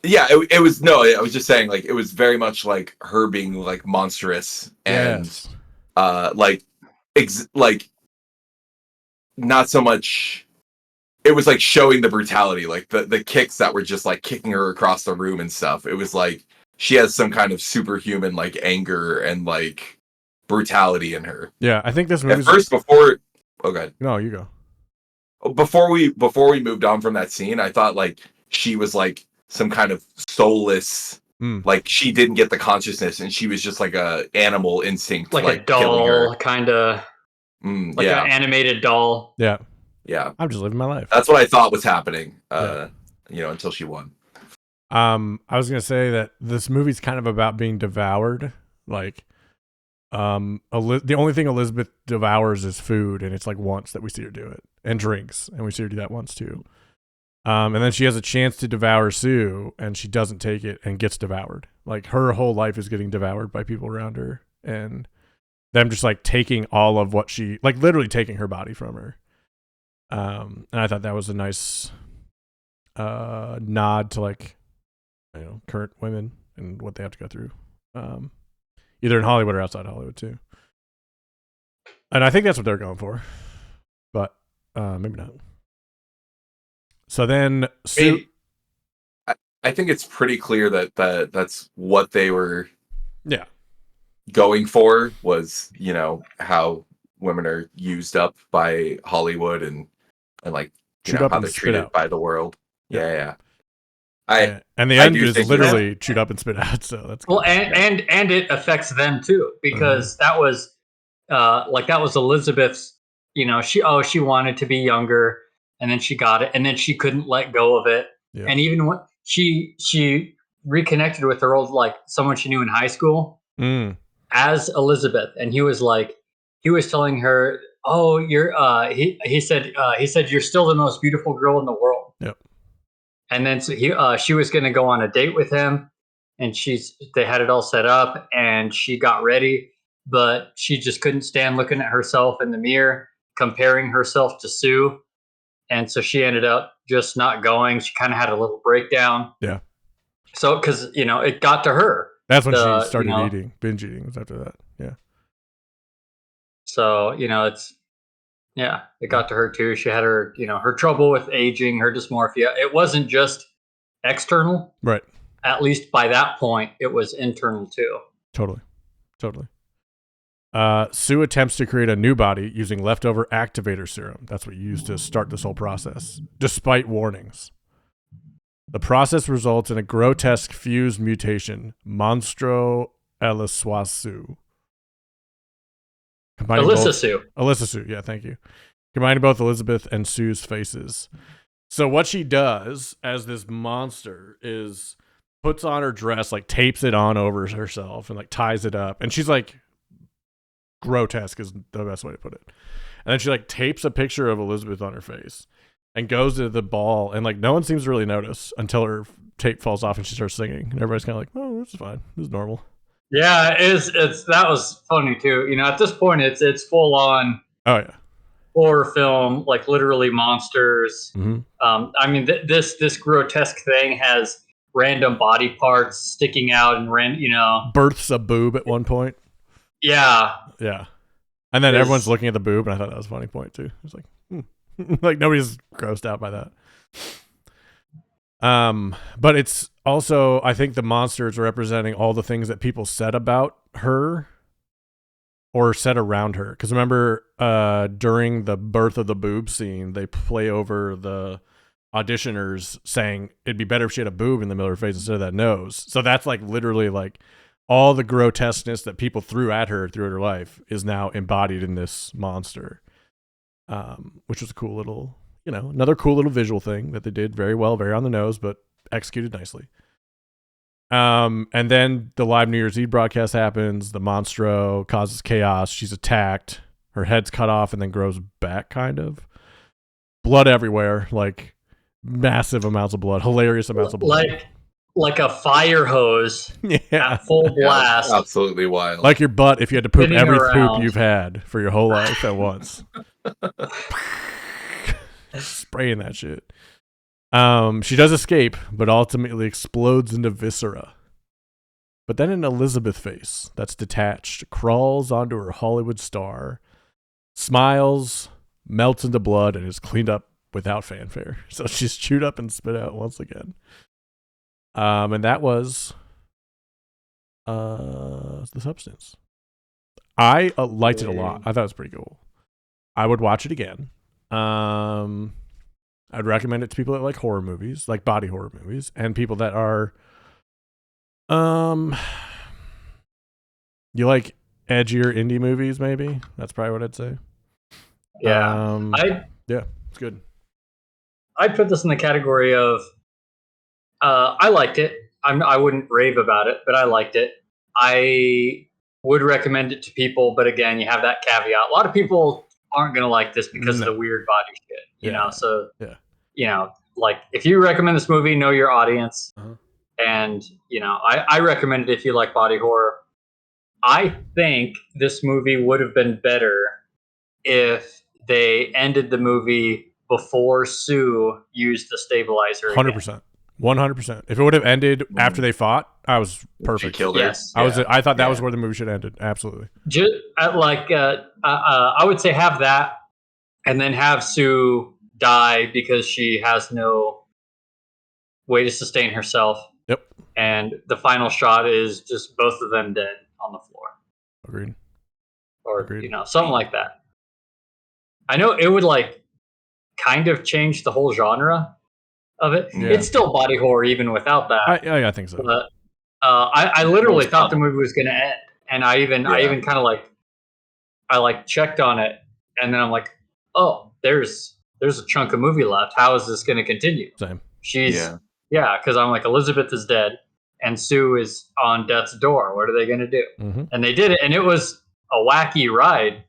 yeah, it was. No, I was just saying, like it was very much like her being like monstrous and, like not so much. It was like showing the brutality, like the kicks that were just like kicking her across the room and stuff. It was like she has some kind of superhuman like anger and like brutality in her. Yeah, I think this movie. At first, before. Okay. No, you go. Before we moved on from that scene, I thought like she was like some kind of soulless, like she didn't get the consciousness and she was just like a animal instinct, like a doll, kind of, like an animated doll. Yeah. I'm just living my life. That's what I thought was happening. Until she won. I was gonna say that this movie's kind of about being devoured, like. The only thing Elizabeth devours is food, and it's like once that we see her do it, and drinks, and we see her do that once too. And then she has a chance to devour Sue, and she doesn't take it and gets devoured. Like her whole life is getting devoured by people around her, and them just like taking all of what she, like literally taking her body from her. And I thought that was a nice nod to like, current women and what they have to go through. Either in Hollywood or outside Hollywood too. And I think that's what they're going for. But maybe not. So then Sue... I think it's pretty clear that that's what they were going for was, how women are used up by Hollywood and and like Chewed up how and they're spit treated out. by the world. Yeah. Yeah. And the I end do is think literally chewed up and spit out. So that's good. Well, and it affects them too, because that was that was Elizabeth's. She wanted to be younger, and then she got it, and then she couldn't let go of it. Yeah. And even when she reconnected with her old, like, someone she knew in high school as Elizabeth, and he was telling her, "Oh, you're," he said "you're still the most beautiful girl in the world." Yep. And then so she was going to go on a date with him, and they had it all set up, and she got ready, but she just couldn't stand looking at herself in the mirror, comparing herself to Sue, and so she ended up just not going. She kind of had a little breakdown. Yeah. So because it got to her. That's when she started binge eating. Was after that. Yeah. So it got to her too. She had her her trouble with aging, her dysmorphia. It wasn't just external, right? At least by that point, it was internal too. Totally. Sue attempts to create a new body using leftover activator serum. That's what you used to start this whole process, despite warnings. The process results in a grotesque fused mutation, Monstro Eliswasu. Alyssa Sue, yeah, thank you. Combining both Elizabeth and Sue's faces. So what she does as this monster is puts on her dress, like tapes it on over herself and like ties it up. And she's like grotesque is the best way to put it. And then she like tapes a picture of Elizabeth on her face and goes to the ball, and like no one seems to really notice until her tape falls off and she starts singing. And everybody's kind of like, oh, this is fine. This is normal. Yeah, it's that was funny too. At this point it's full on horror film, like literally monsters. I mean, this grotesque thing has random body parts sticking out and births a boob at one point. Yeah. And then everyone's looking at the boob, and I thought that was a funny point too. It's like, like nobody's grossed out by that. But it's also, I think the monsters are representing all the things that people said about her or said around her. Because remember, during the birth of the boob scene, they play over the auditioners saying it'd be better if she had a boob in the middle of her face instead of that nose. So that's like literally like all the grotesqueness that people threw at her throughout her life is now embodied in this monster, which was a cool little, another cool little visual thing that they did very well, very on the nose, but executed nicely. And then the live New Year's Eve broadcast happens. The Monstro causes chaos. She's attacked. Her head's cut off and then grows back, kind of. Blood everywhere, like massive amounts of blood, hilarious amounts of blood. Like a fire hose at full blast. Yeah, absolutely wild. Like your butt if you had to poop every poop you've had for your whole life at once. Spraying that shit. She does escape, but ultimately explodes into viscera. But then an Elizabeth face that's detached crawls onto her Hollywood star, smiles, melts into blood, and is cleaned up without fanfare. So she's chewed up and spit out once again. And that was The Substance. I liked it a lot. I thought it was pretty cool. I would watch it again. I'd recommend it to people that like horror movies, like body horror movies, and people that are you like edgier indie movies, maybe. That's probably what I'd say. Yeah. It's good. I'd put this in the category of I liked it. I wouldn't rave about it, but I liked it. I would recommend it to people, but again, you have that caveat. A lot of people aren't going to like this because of the weird body shit, you know? So, like if you recommend this movie, know your audience. And, I recommend it if you like body horror. I think this movie would have been better if they ended the movie before Sue used the stabilizer. 100%. 100%. If it would have ended after they fought, I was perfect. She killed her. Yes. I thought that was where the movie should have ended. Absolutely. Just I would say have that, and then have Sue die because she has no way to sustain herself. Yep. And the final shot is just both of them dead on the floor. Agreed. Or something like that. I know it would kind of changed the whole genre of it. Yeah. It's still body horror even without that. I think so. But I literally thought the movie was going to end, and I even kind of like checked on it, and then I'm like, oh, there's a chunk of movie left. How is this going to continue? Same. Because I'm like, Elizabeth is dead, and Sue is on death's door. What are they going to do? Mm-hmm. And they did it, and it was a wacky ride,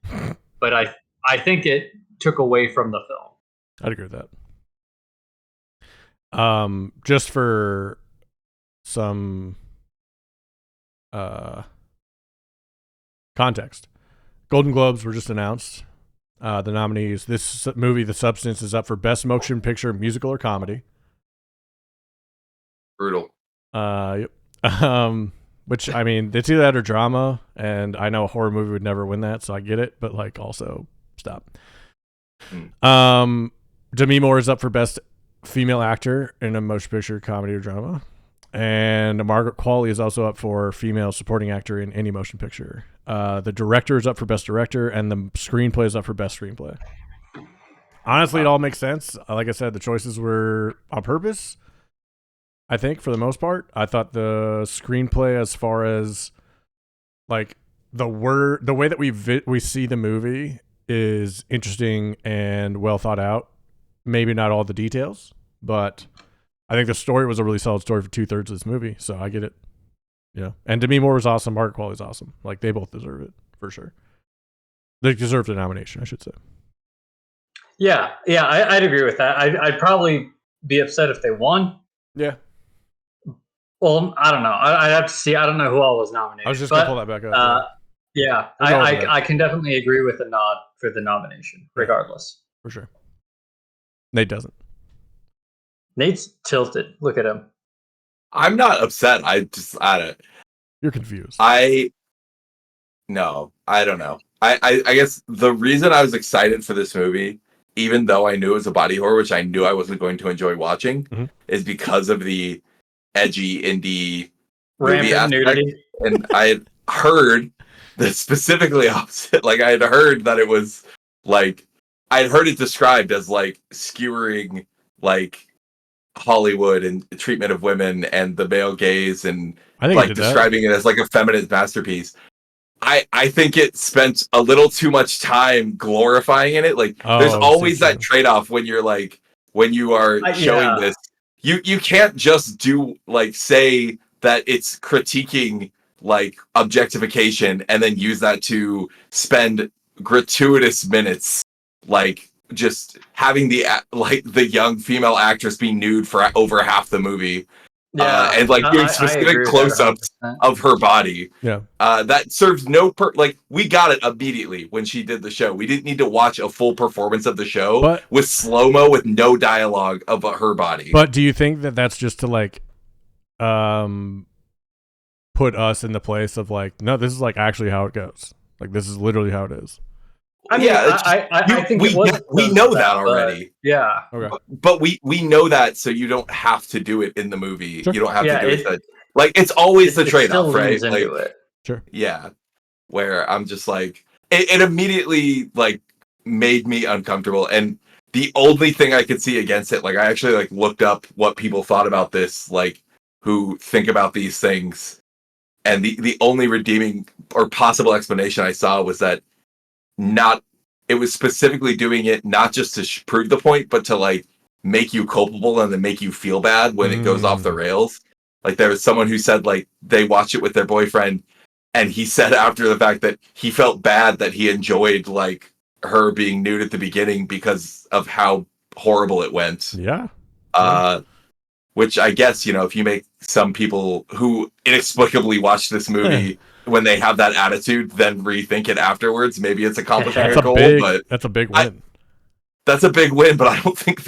but I think it took away from the film. I'd agree with that. Just for some context, Golden Globes were just announced. The nominees. This movie, The Substance, is up for Best Motion Picture, Musical, or Comedy. Brutal. Yep. Which, I mean, it's either that or drama, and I know a horror movie would never win that, so I get it, but like, also stop. Demi Moore is up for Best Female Actor in a Motion Picture, Comedy, or Drama. And Margaret Qualley is also up for Female Supporting Actor in any motion picture. The director is up for Best Director, and the screenplay is up for Best Screenplay. Honestly, it all makes sense. Like I said, the choices were on purpose, I think, for the most part. I thought the screenplay, as far as like the way that we see the movie, is interesting and well thought out. Maybe not all the details, but I think the story was a really solid story for 2/3 of this movie, so I get it. Yeah, and Demi Moore was awesome. Margaret Qualley is awesome. Like, they both deserve it for sure. They deserved a nomination, I should say. Yeah, I'd agree with that. I'd probably be upset if they won. Yeah. Well, I don't know. I'd have to see. I don't know who all was nominated. I was just gonna pull that back up. Yeah, I can definitely agree with the nod for the nomination, regardless. For sure. Nate doesn't. Nate's tilted. Look at him. I'm not upset. I don't. You're confused. No, I don't know. I guess the reason I was excited for this movie, even though I knew it was a body horror, which I knew I wasn't going to enjoy watching, is because of the edgy indie movie aspect. Nudity. And I had heard the specifically opposite. Like, I had heard that it was like, I had heard it described as like skewering like Hollywood and treatment of women and the male gaze, and I think like describing it as like a feminist masterpiece. I think it spent a little too much time glorifying in it. Like, there's always that trade-off when you're like, when you are showing this, you can't just do like say that it's critiquing like objectification and then use that to spend gratuitous minutes like just having the young female actress be nude for over half the movie. And like doing specific close-ups of her body. Yeah. That serves no like, we got it immediately when she did the show. We didn't need to watch a full performance of the show with slow-mo with no dialogue of her body. But do you think that that's just to like put us in the place of like, no, this is like actually how it goes. Like, this is literally how it is. I mean, I think we know that already. Yeah. Okay. But we know that, so you don't have to do it in the movie. Sure. You don't have to do it. Like, it's always the trade-off, right? Like, sure. Yeah. Where I'm just like, it immediately like made me uncomfortable. And the only thing I could see against it, like, I actually like looked up what people thought about this, like, who think about these things. And the only redeeming or possible explanation I saw was that it was specifically doing it not just to prove the point, but to like make you culpable and then make you feel bad when it goes off the rails. Like, there was someone who said like they watched it with their boyfriend, and he said after the fact that he felt bad that he enjoyed like her being nude at the beginning because of how horrible it went. Yeah. Which I guess, you know, if you make some people who inexplicably watch this movie when they have that attitude, then rethink it afterwards, maybe it's accomplishing a goal. But that's a big win. That's a big win, but I don't think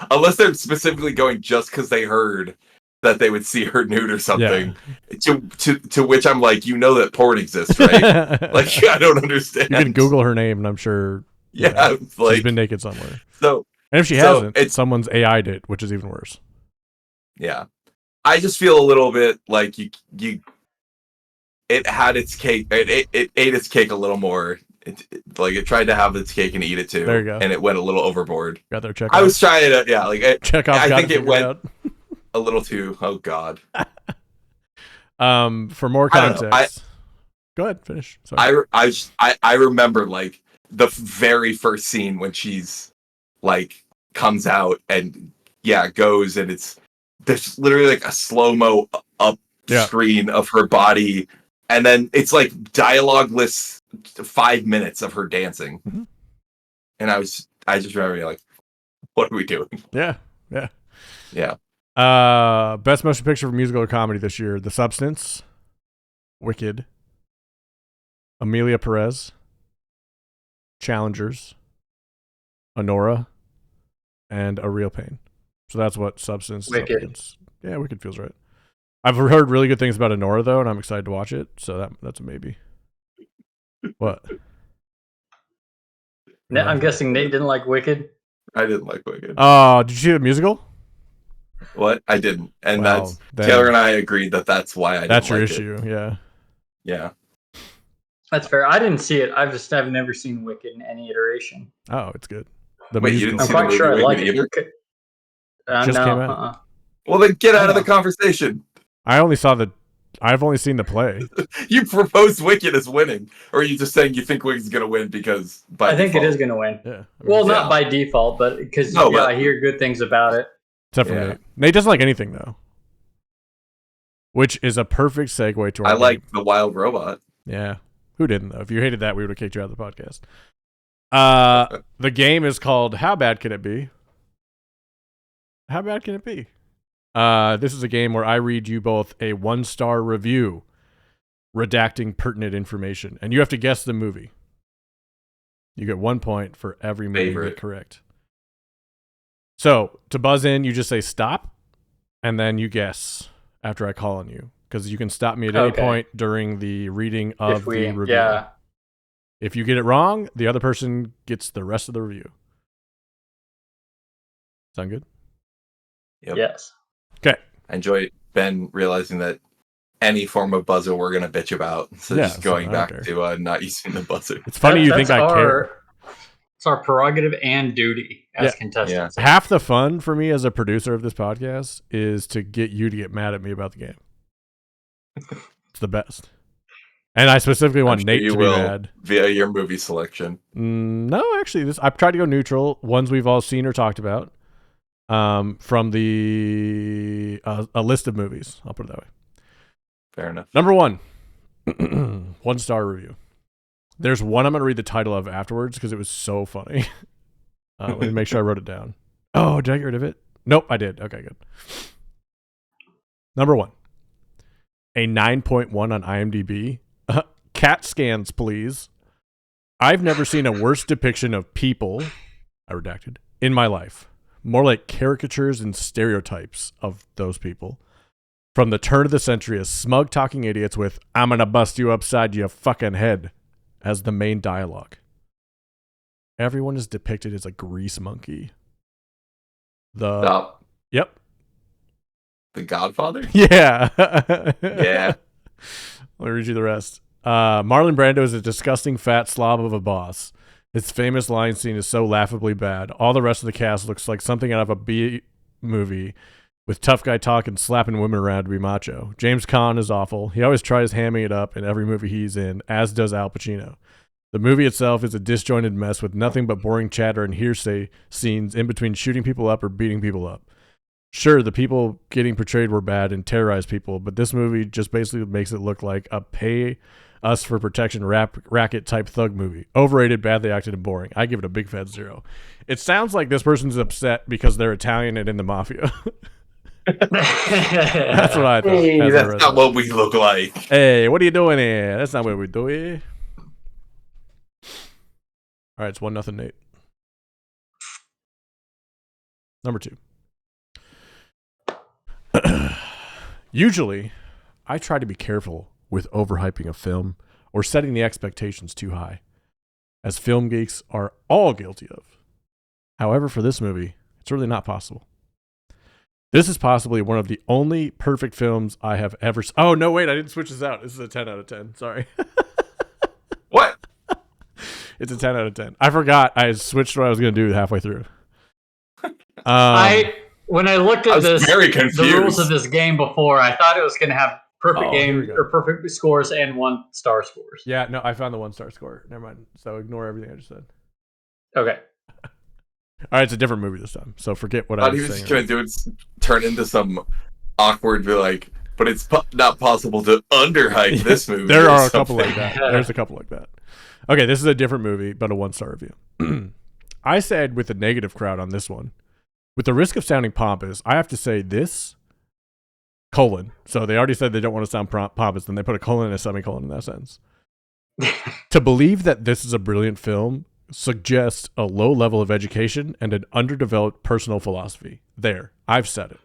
unless they're specifically going just because they heard that they would see her nude or something. Yeah. To which I'm like, you know that porn exists, right? Like, I don't understand. You can Google her name, and I'm sure. Yeah, like, she's been naked somewhere. So, and if she hasn't, someone's AI'd it, which is even worse. Yeah, I just feel a little bit like you. It had its cake. It ate its cake a little more it tried to have its cake and eat it too. There you go. And it went a little overboard. Got there. Check. I was trying to, check off. I think it went out. a little too. Oh God. For more context, go ahead. Finish. Sorry. I remember like the very first scene when she's like comes out and goes, and there's literally like a slow-mo up screen of her body, and then it's like dialogueless 5 minutes of her dancing. Mm-hmm. And I just remember being like, what are we doing? Yeah. Best motion picture for musical or comedy this year: The Substance, Wicked, Amelia Perez, Challengers, Honora, and A Real Pain. So that's what Substance is up against. Yeah, Wicked feels right. I've heard really good things about Honora though, and I'm excited to watch it. So that's a maybe. What? I'm guessing Nate didn't like Wicked. I didn't like Wicked. Oh, did you see the musical? What? I didn't, and Taylor and I agreed that's why I didn't that's your like issue. It. Yeah. That's fair. I didn't see it. I've never seen Wicked in any iteration. Oh, it's good. Wait, you didn't I'm see quite sure I like it. Just no, came out. Well, then get out of the conversation. I've only seen the play. You proposed Wicked as winning, or are you just saying you think Wicked's going to win because by I think default? it is going to win. Yeah. Not by default, but because I hear good things about it. Except for Nate. Nate doesn't like anything though, which is a perfect segue to our game. Like The Wild Robot. Yeah. Who didn't though? If you hated that, we would have kicked you out of the podcast. The game is called How Bad Can It Be? How bad can it be? This is a game where I read you both a 1-star review, redacting pertinent information, and you have to guess the movie. You get 1 point for every movie you get correct. So to buzz in, you just say stop, and then you guess after I call on you, because you can stop me at any point during the reading of the review. Yeah. If you get it wrong, the other person gets the rest of the review. Sound good? Yep. Yes. Okay. I enjoy Ben realizing that any form of buzzer we're going to bitch about. So just going back to not using the buzzer. It's funny you think I care. It's our prerogative and duty as contestants. Yeah. Half the fun for me as a producer of this podcast is to get you to get mad at me about the game. It's the best. And I specifically want Nate to be mad. Via your movie selection. No, actually, I've tried to go neutral. Ones we've all seen or talked about. From the a list of movies. I'll put it that way. Fair enough. Number 1. 1-star review. There's one I'm going to read the title of afterwards because it was so funny. Let me make sure I wrote it down. Oh, did I get rid of it? Nope, I did. Okay, good. Number 1. A 9.1 on IMDb. CAT scans, please. I've never seen a worse depiction of people, I redacted, in my life. More like caricatures and stereotypes of those people. From the turn of the century as smug talking idiots with, I'm gonna bust you upside your fucking head, as the main dialogue. Everyone is depicted as a grease monkey. Stop. Yep. The Godfather? Yeah. Yeah. Let me read you the rest. Marlon Brando is a disgusting fat slob of a boss. His famous line scene is so laughably bad. All the rest of the cast looks like something out of a B movie with tough guy talk and slapping women around to be macho. James Caan is awful. He always tries hamming it up in every movie he's in, as does Al Pacino. The movie itself is a disjointed mess with nothing but boring chatter and hearsay scenes in between shooting people up or beating people up. Sure, the people getting portrayed were bad and terrorized people, but this movie just basically makes it look like a pay us for protection racket type thug movie. Overrated, badly acted, and boring. I give it a big fat 0. It sounds like this person's upset because they're Italian and in the mafia. That's what I thought. Hey, that's not what we look like. Hey, what are you doing here? That's not what we do here. All right, it's 1-0 Nate. Number 2. Usually, I try to be careful with overhyping a film or setting the expectations too high, as film geeks are all guilty of. However, for this movie, it's really not possible. This is possibly one of the only perfect films I have ever seen. Oh, no, wait, I didn't switch this out. This is a 10 out of 10. Sorry. What? It's a 10 out of 10. I forgot. I switched what I was going to do halfway through. When I looked at this, very the confused. rules of this game before, I thought it was going to have perfect here we game go. or perfect scores and 1-star scores. Yeah, no, I found the 1-star score. Never mind. So ignore everything I just said. Okay. All right, it's a different movie this time. So forget what I Not was even saying. going to do it, turn into some awkward, be like, but it's not possible to underhype this movie. There or are a couple something. like that. There's a couple like that. Okay, this is a different movie, but a 1-star review. I said with the negative crowd on this one, with the risk of sounding pompous, I have to say this, colon. So they already said they don't want to sound pompous, then they put a colon and a semicolon in that sentence. To believe that this is a brilliant film suggests a low level of education and an underdeveloped personal philosophy. There, I've said it.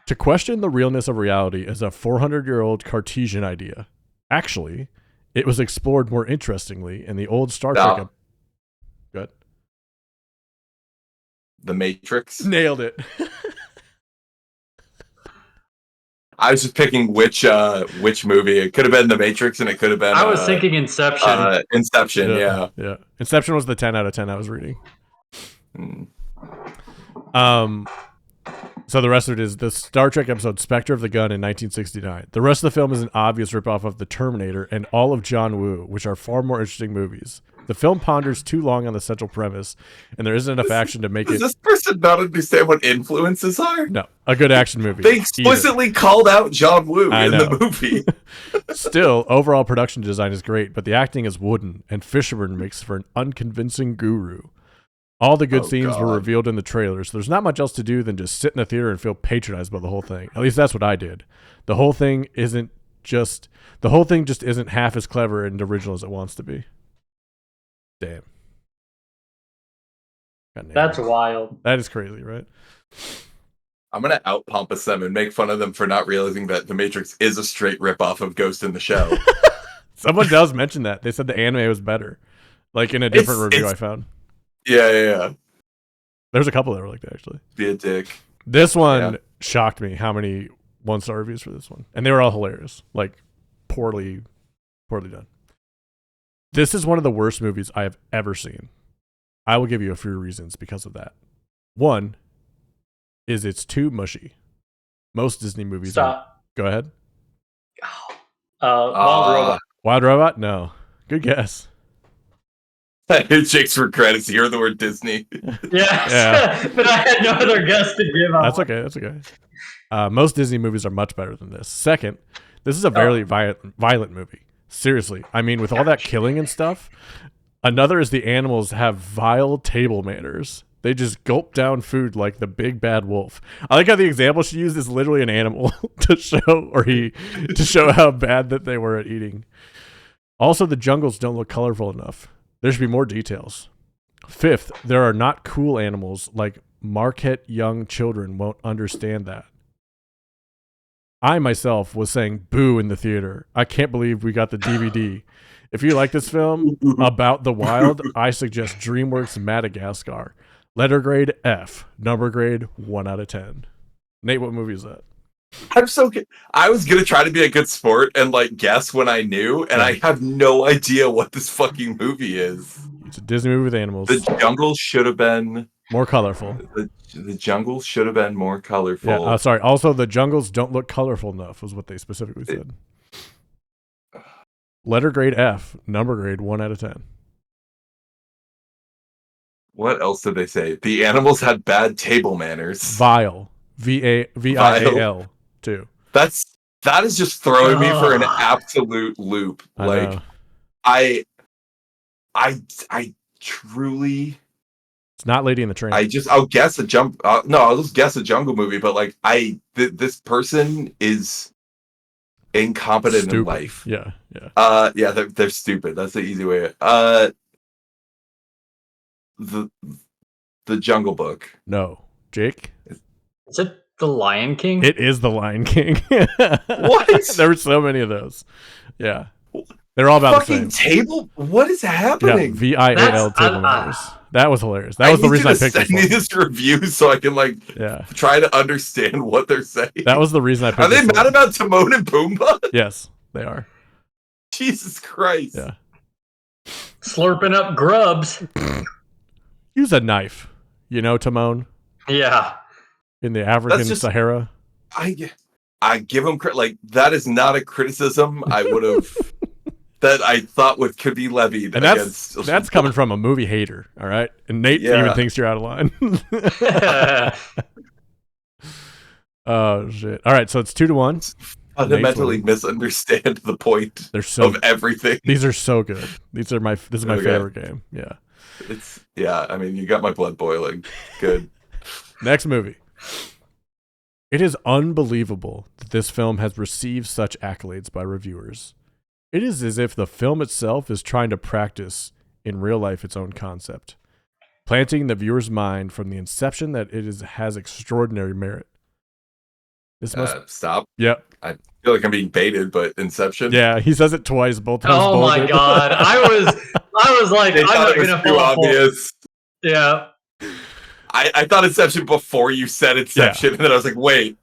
To question the realness of reality is a 400-year-old Cartesian idea. Actually, it was explored more interestingly in the old Star Trek. Good. The Matrix. Nailed it. I was just picking which movie. It could have been The Matrix, and it could have been. I was thinking Inception. Inception, yeah. Inception was the 10 out of 10 I was reading. So the rest of it is the Star Trek episode Spectre of the Gun in 1969. The rest of the film is an obvious ripoff of The Terminator and all of John Woo, which are far more interesting movies. The film ponders too long on the central premise, and there isn't enough action to make it... Does this person not understand what influences are? No, a good action movie. They explicitly called out John Woo in the movie. Still, overall production design is great, but the acting is wooden, and Fisherman makes for an unconvincing guru. All the good scenes were revealed in the trailers. There's not much else to do than just sit in the theater and feel patronized by the whole thing. At least that's what I did. The whole thing just isn't half as clever and original as it wants to be. Damn. That's wild. That is crazy, right? I'm going to out-pompous them and make fun of them for not realizing that The Matrix is a straight ripoff of Ghost in the Shell. Someone does mention that. They said the anime was better. Like in a different review I found. Yeah. There's a couple that were like that, actually. Be a dick. This one shocked me, how many 1-star reviews for this one. And they were all hilarious. Like, poorly done. This is one of the worst movies I have ever seen. I will give you a few reasons because of that. One is it's too mushy. Most Disney movies Stop. Go ahead. Wild Robot. Wild Robot? No. Good guess. Jake's for credits. You hear the word Disney. Yeah. But I had no other guess to give up. That's okay. Most Disney movies are much better than this. Second, this is a very violent movie. Seriously. I mean, with all that killing and stuff. Another is the animals have vile table manners. They just gulp down food like the big bad wolf. I like how the example she used is literally an animal to show how bad that they were at eating. Also, the jungles don't look colorful enough. There should be more details. Fifth, there are not cool animals like Marquette young children won't understand that. I myself was saying boo in the theater. I can't believe we got the DVD. If you like this film about the wild, I suggest DreamWorks Madagascar. Letter grade F. Number grade 1 out of 10. Nate, what movie is that? I was gonna try to be a good sport and like guess when I knew, and I have no idea what this fucking movie is. It's a Disney movie with animals. The jungle should have been more colorful. The jungle should have been more colorful. Yeah, sorry. Also, the jungles don't look colorful enough, was what they specifically said. Letter grade F. Number grade 1 out of 10. What else did they say? The animals had bad table manners. Vile. VIAL too. That is just throwing me for an absolute loop. I truly. It's not Lady in the Tramp. I'll guess a I'll just guess a jungle movie. But like this person is incompetent in life. Yeah. They're stupid. That's the easy way. The Jungle Book. No, Jake. Is it The Lion King? It is The Lion King. What? There were so many of those. Yeah, they're all about fucking the same. Table. What is happening? Yeah, VIAL table manners. That was hilarious. That was the reason I picked this one. I need this review so I can try to understand what they're saying. That was the reason I picked. Are they mad about Timon and Pumbaa? Yes, they are. Jesus Christ. Yeah. Slurping up grubs. Use a knife, Timon, Yeah. in the African just- Sahara. I give him like that is not a criticism I would have that I thought could be levied And against. that's coming from a movie hater, all right? And Nate even thinks you're out of line. Oh shit! All right, so it's 2-1. Fundamentally misunderstand the point of everything. These are so good. This is my favorite game. Yeah. I mean, you got my blood boiling. Good. Next movie. It is unbelievable that this film has received such accolades by reviewers. It is as if the film itself is trying to practice in real life its own concept, planting the viewer's mind from the inception that has extraordinary merit. This must stop. Yep. I feel like I'm being baited, but Inception. Yeah, he says it twice, both times. Oh my god! I was like, I'm not gonna fall obvious. Yeah. I thought Inception before you said Inception, and then I was like, wait,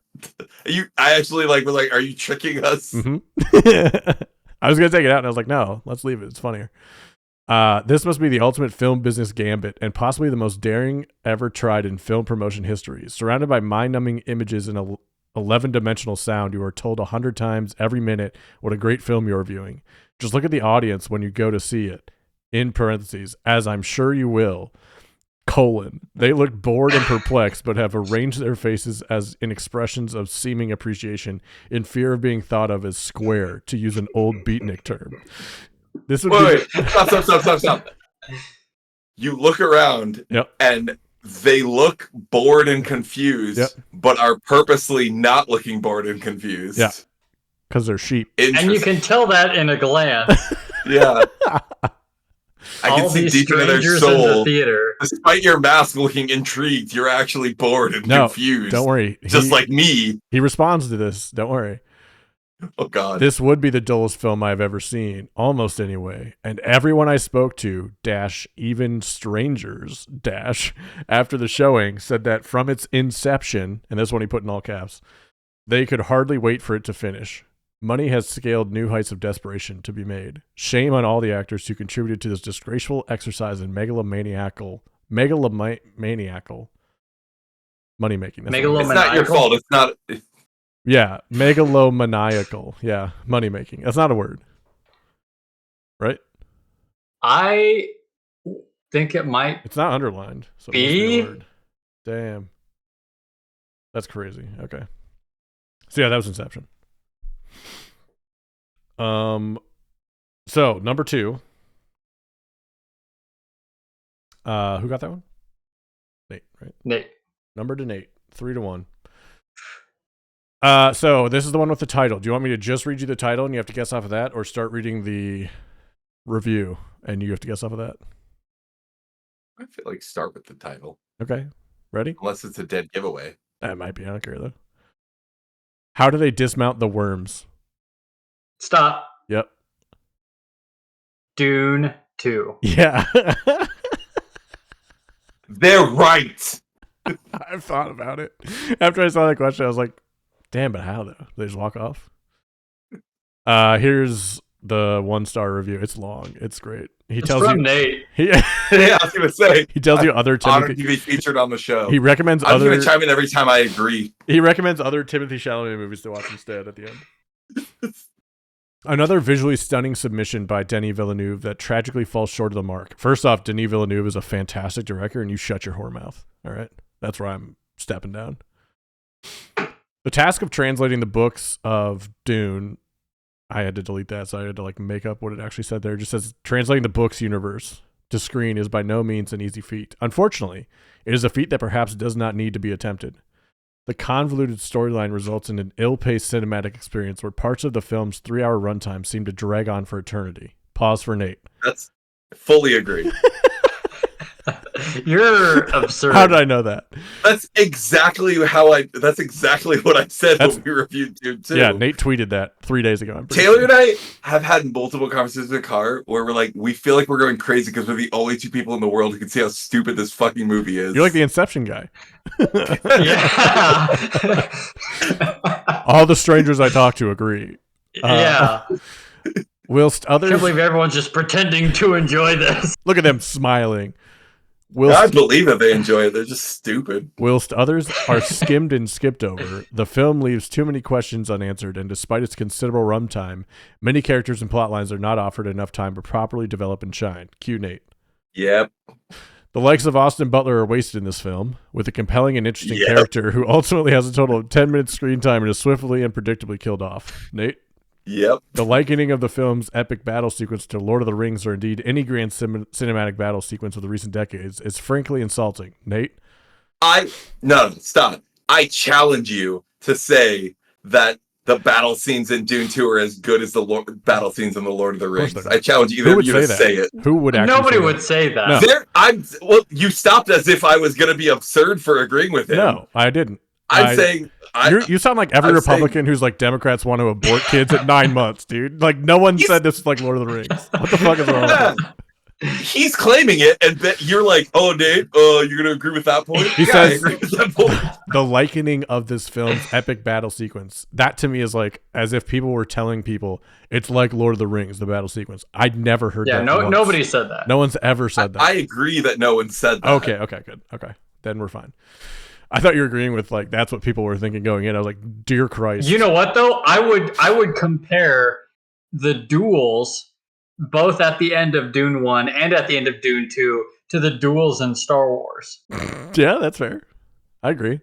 I actually was like, are you tricking us? Mm-hmm. I was gonna take it out, and I was like, no, let's leave it. It's funnier. This must be the ultimate film business gambit, and possibly the most daring ever tried in film promotion history. Surrounded by mind-numbing images and a 11-dimensional sound, you are told 100 times every minute what a great film you're viewing. Just look at the audience when you go to see it. In parentheses, as I'm sure you will. : They look bored and perplexed, but have arranged their faces as in expressions of seeming appreciation, in fear of being thought of as square, to use an old beatnik term. This would wait, stop. You look around, and they look bored and confused, but are purposely not looking bored and confused. Yeah, because they're sheep. And you can tell that in a glance. Yeah. I can All see these deep into their strangers soul. in the theater. Despite your mask looking intrigued, you're actually bored and confused. Don't worry. Just like me. He responds to this. Don't worry. Oh, God. This would be the dullest film I've ever seen, almost anyway. And everyone I spoke to, even strangers, after the showing, said that from its inception, and this one he put in all caps, they could hardly wait for it to finish. Money has scaled new heights of desperation to be made. Shame on all the actors who contributed to this disgraceful exercise in megalomaniacal money-making. It's not your fault. It's not... Yeah, megalomaniacal. Yeah, money-making. That's not a word. Right? I think it might It's not underlined. So it must be a word. Damn. That's crazy. Okay. So yeah, that was Inception. So number 2. Who got that one? Nate, right? Nate. Number to Nate. 3-1. So this is the one with the title. Do you want me to just read you the title and you have to guess off of that, or start reading the review and you have to guess off of that? I feel like start with the title. Okay. Ready? Unless it's a dead giveaway. That might be. I don't care though. How do they dismount the worms? Stop. Yep. Dune 2. Yeah. They're right. I've thought about it. After I saw that question, I was like, damn, but how though? They just walk off? Here's the 1-star review. It's long. It's great. It's tells from you Nate. Yeah, I was gonna say. He tells you other Timothy to be featured on the show. He recommends I'm gonna chime in every time I agree. He recommends other Timothée Chalamet movies to watch instead at the end. Another visually stunning submission by Denis Villeneuve that tragically falls short of the mark. First off, Denis Villeneuve is a fantastic director, and you shut your whore mouth. All right? That's where I'm stepping down. The task of translating the books of Dune, I had to delete that, so I had to make up what it actually said there. It just says, translating the book's universe to screen is by no means an easy feat. Unfortunately, it is a feat that perhaps does not need to be attempted. The convoluted storyline results in an ill-paced cinematic experience where parts of the film's 3-hour runtime seem to drag on for eternity. Pause for Nate. That's fully agree. You're absurd. How did I know that? That's exactly what I said when we reviewed Dune 2. Yeah, Nate tweeted that 3 days ago. Taylor and I have had multiple conversations in the car where we're like, we feel like we're going crazy because we're the only 2 people in the world who can see how stupid this fucking movie is. You're like the Inception guy. Yeah. All the strangers I talk to agree. Yeah. Whilst I can't others believe everyone's just pretending to enjoy this. look at them smiling. I believe that they enjoy it. They're just stupid. Whilst others are skimmed and skipped over, the film leaves too many questions unanswered, and despite its considerable runtime, many characters and plot lines are not offered enough time to properly develop and shine. Cue Nate. Yep. The likes of Austin Butler are wasted in this film, with a compelling and interesting character who ultimately has a total of 10 minutes screen time and is swiftly and predictably killed off. Nate? Yep. The likening of the film's epic battle sequence to Lord of the Rings, or indeed any grand cinematic battle sequence of the recent decades, is frankly insulting. Nate? No, stop. I challenge you to say that the battle scenes in Dune 2 are as good as the battle scenes in the Lord of the Rings. I challenge either of you to say it. Who would actually Nobody say would that? say that. No. Well, you stopped as if I was going to be absurd for agreeing with him. No, I didn't. I'm saying... you sound like every Republican who's like, Democrats want to abort kids at 9 months, dude. Like, no one said this is like Lord of the Rings. What the fuck is wrong with him? He's claiming it, and you're like, oh, Nate, you're going to agree with that point? He I says agree with that point. the likening of this film's epic battle sequence, that to me is like as if people were telling people it's like Lord of the Rings, the battle sequence. I'd never heard that. Yeah, nobody said that. No one's ever said that. I agree that no one said that. Okay, good. Okay, then we're fine. I thought you were agreeing with like that's what people were thinking going in. I was like, dear Christ. You know what though? I would compare the duels both at the end of Dune 1 and at the end of Dune 2 to the duels in Star Wars. Yeah, that's fair. I agree.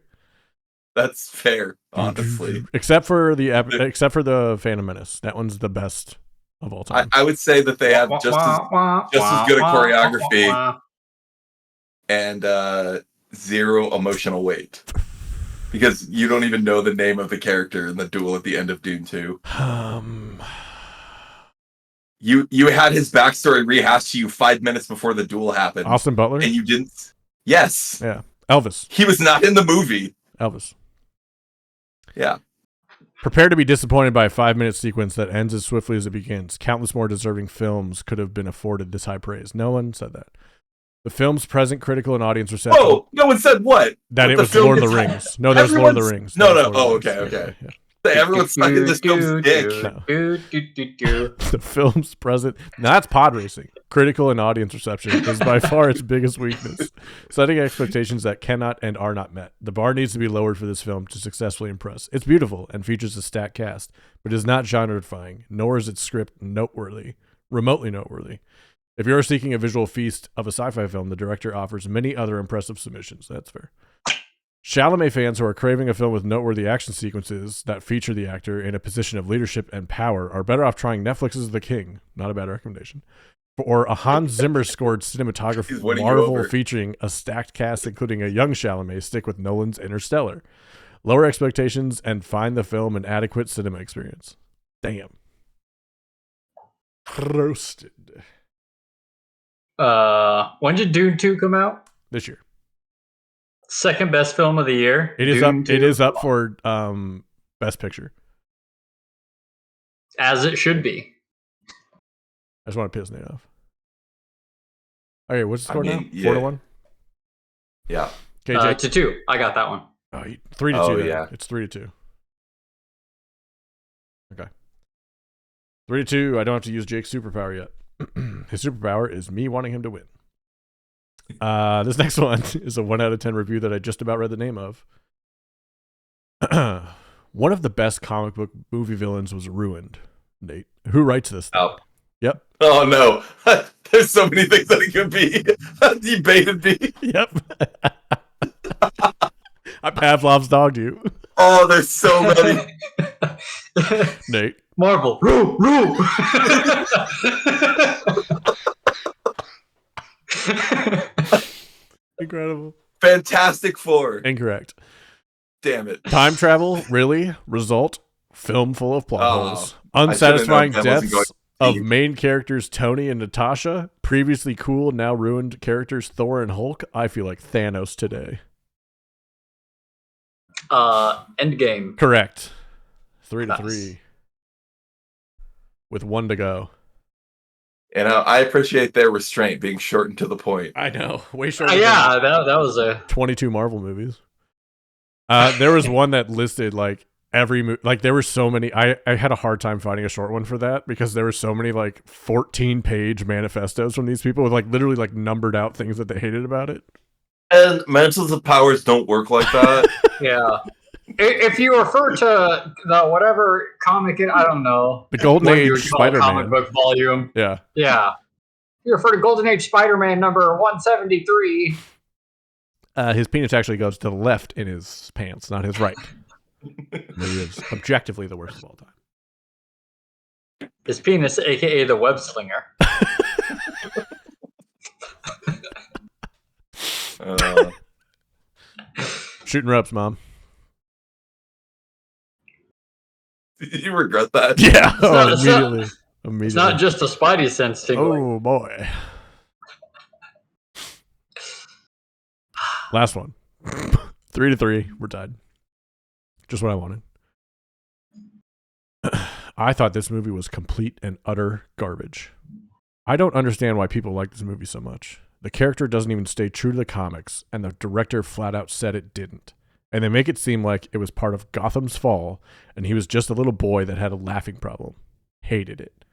That's fair, honestly. Except for the Phantom Menace. That one's the best of all time. I would say that they have just as good a choreography and zero emotional weight. Because you don't even know the name of the character in the duel at the end of Dune 2. You had his backstory rehashed to you 5 minutes before the duel happened. Austin Butler? And you didn't. Yes. Yeah. Elvis. He was not in the movie. Elvis. Yeah. Prepare to be disappointed by a 5-minute sequence that ends as swiftly as it begins. Countless more deserving films could have been afforded this high praise. No one said that. The film's present critical and audience reception. Oh, no one said what? That it was Lord of the Rings. No, there's Lord of the Rings. No. Oh, okay. Yeah. Everyone's sucking this film's dick. No. The film's present. Now that's pod racing. Critical and audience reception is by far its biggest weakness. Setting expectations that cannot and are not met. The bar needs to be lowered for this film to successfully impress. It's beautiful and features a stacked cast, but is not genre-defying, nor is its script remotely noteworthy. If you are seeking a visual feast of a sci-fi film, the director offers many other impressive submissions. That's fair. Chalamet fans who are craving a film with noteworthy action sequences that feature the actor in a position of leadership and power are better off trying Netflix's The King, not a bad recommendation, or a Hans Zimmer scored cinematography marvel featuring a stacked cast including a young Chalamet. Stick with Nolan's Interstellar. Lower expectations and find the film an adequate cinema experience. Damn. Roasted. When did Dune 2 come out? This year. Second best film of the year. It is Dune up. 2. It is up for best picture. As it should be. I just want to piss Nate off. Okay, what's the score now? Yeah. 4-1. Yeah. KJ? To 2. I got that one. 3-2. Oh, then. yeah. It's 3-2. Okay. 3-2. I don't have to use Jake's superpower yet. His superpower is me wanting him to win. This next one is a 1 out of 10 review that I just about read the name of. One of the best comic book movie villains was ruined. Nate, who writes this thing? Oh. Yep. Oh, no. There's so many things that it could be. You baited me. Yep. I Pavlov's dogged you. Oh, there's so many. Nate. Marvel. Roo. Incredible. Fantastic Four. Incorrect. Damn it. Time travel, really? Result? Film full of plot holes. I Unsatisfying should've known that wasn't deaths going of main characters Tony and Natasha. Previously cool, now ruined characters Thor and Hulk. I feel like Thanos today. Endgame. Correct. 3-3. Nice. With 1 to go. And I appreciate their restraint being shortened to the point. I know. Way shorter. Yeah, that was a 22 Marvel movies. There was one that listed like every movie, like there were so many. I had a hard time finding a short one for that because there were so many like 14-page manifestos from these people with like literally like numbered out things that they hated about it. And Mantles of Powers don't work like that. Yeah. If you refer to the whatever comic, I don't know. The Golden what you Age would call a comic Spider-Man. book volume. Yeah. Yeah. If you refer to Golden Age Spider-Man number 173. His penis actually goes to the left in his pants, not his right. He is objectively the worst of all time. His penis, aka the web slinger. Shooting ropes, Mom. Did you regret that? Yeah. Immediately. Immediately. It's not just a Spidey sense tingling. Oh boy. Last one. 3-3. We're tied. Just what I wanted. I thought this movie was complete and utter garbage. I don't understand why people like this movie so much. The character doesn't even stay true to the comics, and the director flat out said it didn't. And they make it seem like it was part of Gotham's fall, and he was just a little boy that had a laughing problem. Hated it.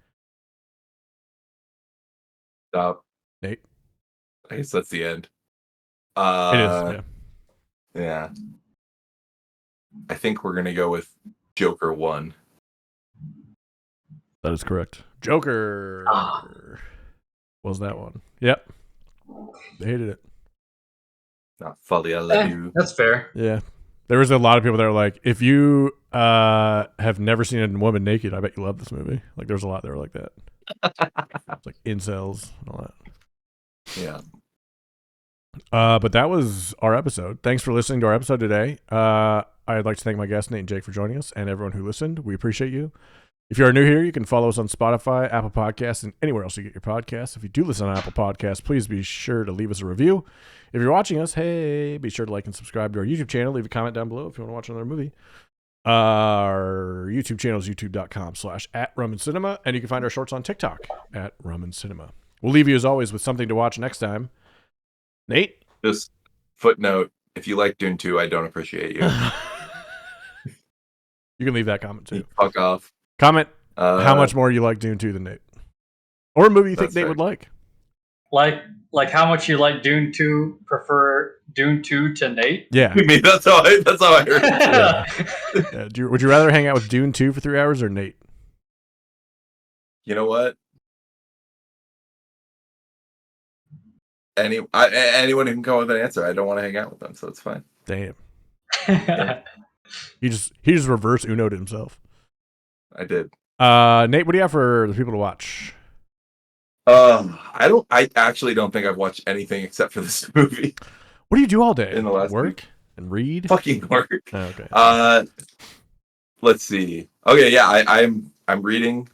Stop. Nate? I guess that's the end. It is, yeah. Yeah. I think we're going to go with Joker 1. That is correct. Joker was that one. Yep. They hated it. Not Folly I Love You. That's fair. Yeah. There was a lot of people that were like, if you have never seen a woman naked, I bet you love this movie. Like, there's a lot that were like that. It's like incels and all that. Yeah. But that was our episode. Thanks for listening to our episode today. I'd like to thank my guests, Nate and Jake, for joining us, and everyone who listened. We appreciate you. If you are new here, you can follow us on Spotify, Apple Podcasts, and anywhere else you get your podcasts. If you do listen on Apple Podcasts, please be sure to leave us a review. If you're watching us, hey, be sure to like and subscribe to our YouTube channel. Leave a comment down below if you want to watch another movie. Our YouTube channel is youtube.com/@RumandCinema, and you can find our shorts on TikTok @RumandCinema. We'll leave you, as always, with something to watch next time. Nate? Just footnote, if you like Dune 2, I don't appreciate you. You can leave that comment, too. Fuck off. Comment how much more you like Dune 2 than Nate. Or a movie you think Nate would like. Like how much you like Dune 2, prefer Dune 2 to Nate? Yeah. I mean, that's how I heard it. Yeah. Would you rather hang out with Dune 2 for 3 hours or Nate? You know what? Anyone who can come with an answer, I don't want to hang out with them, so it's fine. Damn. He just reverse Uno'd himself. I did. Nate, what do you have for the people to watch? I actually don't think I've watched anything except for this movie. What do you do all day? In the last work week? And read? Fucking work. Oh, okay. Let's see. Okay, yeah, I'm reading.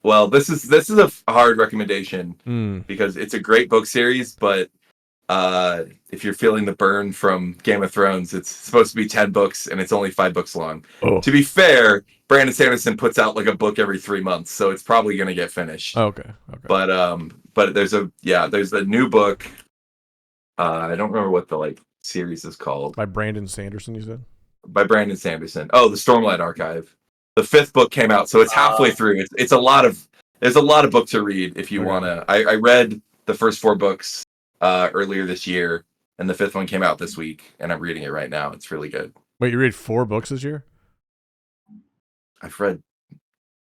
Well, this is a hard recommendation because it's a great book series, but if you're feeling the burn from Game of Thrones, it's supposed to be 10 books and it's only 5 books long. Oh. To be fair, Brandon Sanderson puts out like a book every 3 months, so it's probably going to get finished. Okay. But there's a new book. I don't remember what the series is called. By Brandon Sanderson, you said? By Brandon Sanderson. Oh, the Stormlight Archive. The 5th book came out, so it's halfway through. There's a lot of book to read if you wanna. I read the first 4 books earlier this year, and the 5th one came out this week, and I'm reading it right now. It's really good. Wait, you read 4 books this year? I've read.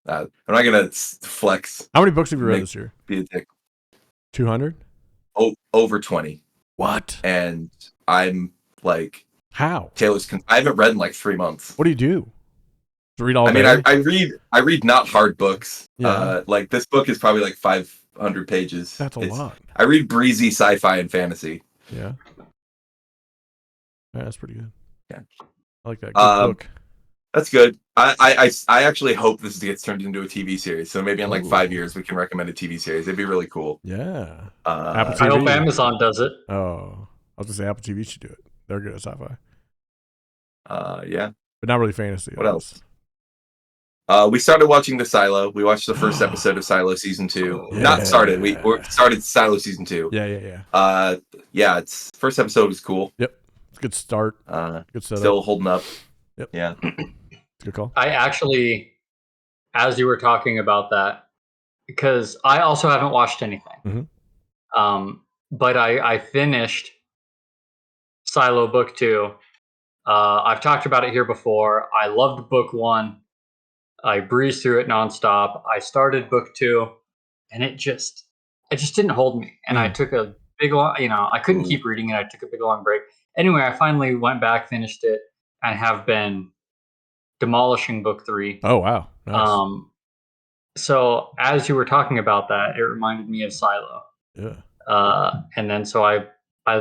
I'm not gonna flex. How many books have you read this year? Be a dick. 200? Oh, over 20. What? And I'm like, how? I haven't read in like 3 months. What do you do? To read all I mean, I read not hard books. Yeah. Like this book is probably like 500 pages. That's a lot. I read breezy sci-fi and fantasy. Yeah. That's pretty good. Yeah. I like that. Good book. That's good. I actually hope this gets turned into a TV series. So maybe in like 5 years we can recommend a TV series. It'd be really cool. Yeah. Apple TV. I hope Amazon does it. Oh, I was gonna say Apple TV should do it. They're good at sci-fi. Yeah. But not really fantasy. What else? We started watching The Silo. We watched the first episode of Silo season 2. Yeah. Not started. We started Silo season 2. Yeah. Yeah. It's first episode was cool. Yep. It's a good start. Good setup. Still holding up. Yep. Yeah. It's Good call. I actually, as you were talking about that, because I also haven't watched anything. But I finished Silo Book 2. I've talked about it here before. I loved Book 1. I breezed through it nonstop. I started Book 2, and it just didn't hold me. And I took a big long, I couldn't keep reading it. I took a big long break. Anyway, I finally went back, finished it, and have been demolishing Book 3. Oh wow. Nice. So as you were talking about that, it reminded me of Silo. Yeah. And then so I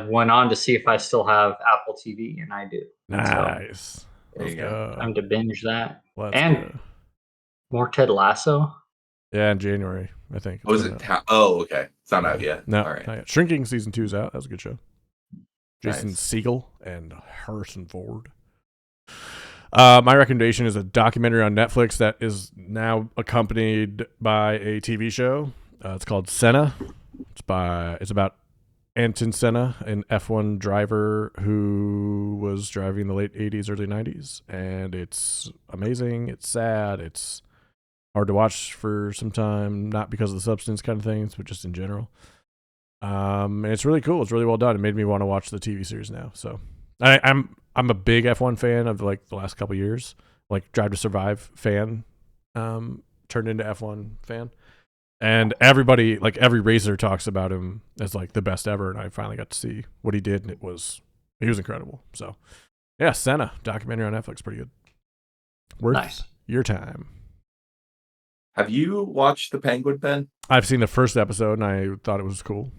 went on to see if I still have Apple TV, and I do. Nice. So, There you go. I'm to binge that. Let's and go. more Ted Lasso. Yeah, in January, I think. Oh, is it? Okay. It's not out yet. No, All right. not yet. Shrinking season 2's out. That was a good show. Jason Nice. Segel and Harrison Ford. My recommendation is a documentary on Netflix that is now accompanied by a TV show. It's called Senna. It's about Ayrton Senna, an F1 driver who was driving in the late 80s, early 90s. And it's amazing. It's sad. It's hard to watch for some time, not because of the substance kind of things, but just in general. And it's really cool. It's really well done. It made me want to watch the TV series now. So I'm a big F1 fan of like the last couple years, like Drive to Survive fan, turned into F1 fan. And everybody, like every racer talks about him as like the best ever. And I finally got to see what he did, and he was incredible. So yeah, Senna documentary on Netflix, pretty good. Worth your time. Have you watched The Penguin, Ben? I've seen the first episode and I thought it was cool.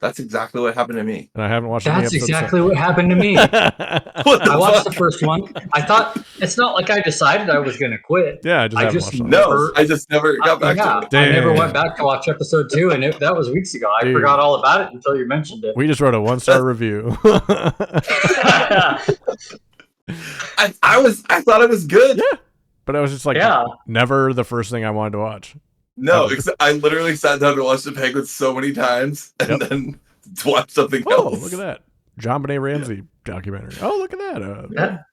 That's exactly what happened to me. And I haven't watched That's exactly what happened to me. I watched the first one. I thought, it's not like I decided I was going to quit. Yeah, I just never got back to it. I never went back to watch episode 2, and that was weeks ago. I forgot all about it until you mentioned it. We just wrote a 1-star review. I thought it was good. Yeah. But I was just like, never the first thing I wanted to watch. No, I literally sat down to watch The Penguin so many times and then watch something else. Oh, look at that. John Benet Ramsey documentary. Oh, look at that.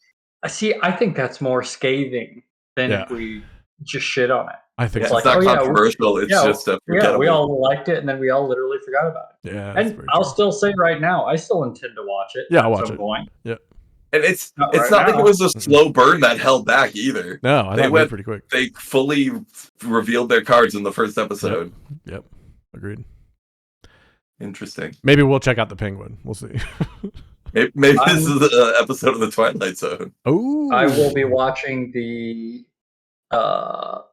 I think that's more scathing than if we just shit on it. I think it's not controversial. It's just forgettable. We all liked it, and then we all literally forgot about it. Yeah. And I'll still say right now, I still intend to watch it. Yeah, I'll watch it. Yeah. And it's not like it was a slow burn that held back either. No, I thought it went pretty quick. They fully revealed their cards in the first episode. Yep. Agreed. Interesting. Maybe we'll check out The Penguin. We'll see. Maybe this is an episode of The Twilight Zone. Oh. I will be watching the what's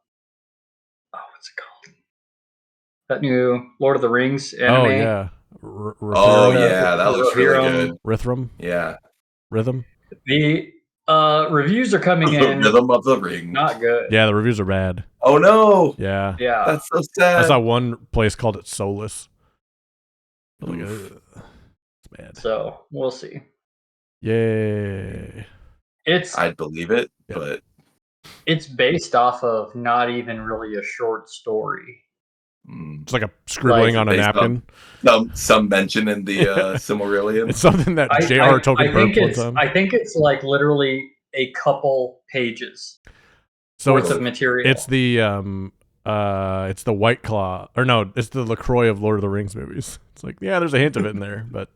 it called? That new Lord of the Rings anime. Oh yeah. That looks really good. Rhythm. Yeah. Rhythm. The reviews are coming in. The Rhythm of the Ring. Not good. Yeah, the reviews are bad. Oh no. Yeah. Yeah. That's so sad. I saw one place called it soulless. Like, it's bad. So we'll see. Yay. I'd believe it, but it's based off of not even really a short story. It's like a scribbling on a napkin. Some mention in the Silmarillion. It's something that J.R. Tolkien burped one time. I think it's like literally a couple pages worth of material. It's the White Claw, or no, it's the LaCroix of Lord of the Rings movies. It's like, yeah, there's a hint of it in there, but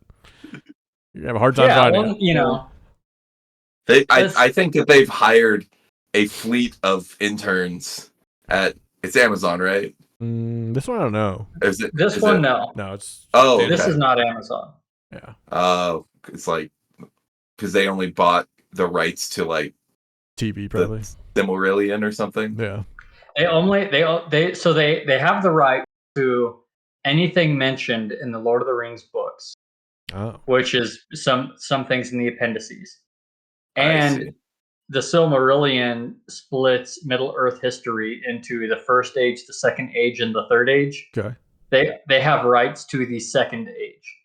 you have a hard time finding it. I think that they've hired a fleet of interns at Amazon, right? This one I don't know. No. No, it's this is not Amazon. Yeah. It's like because they only bought the rights to like TV probably Silmarillion or something. Yeah. They have the right to anything mentioned in the Lord of the Rings books, which is some things in the appendices, and the Silmarillion splits Middle Earth history into the First Age, the Second Age, and the Third Age. Okay. They have rights to the Second Age.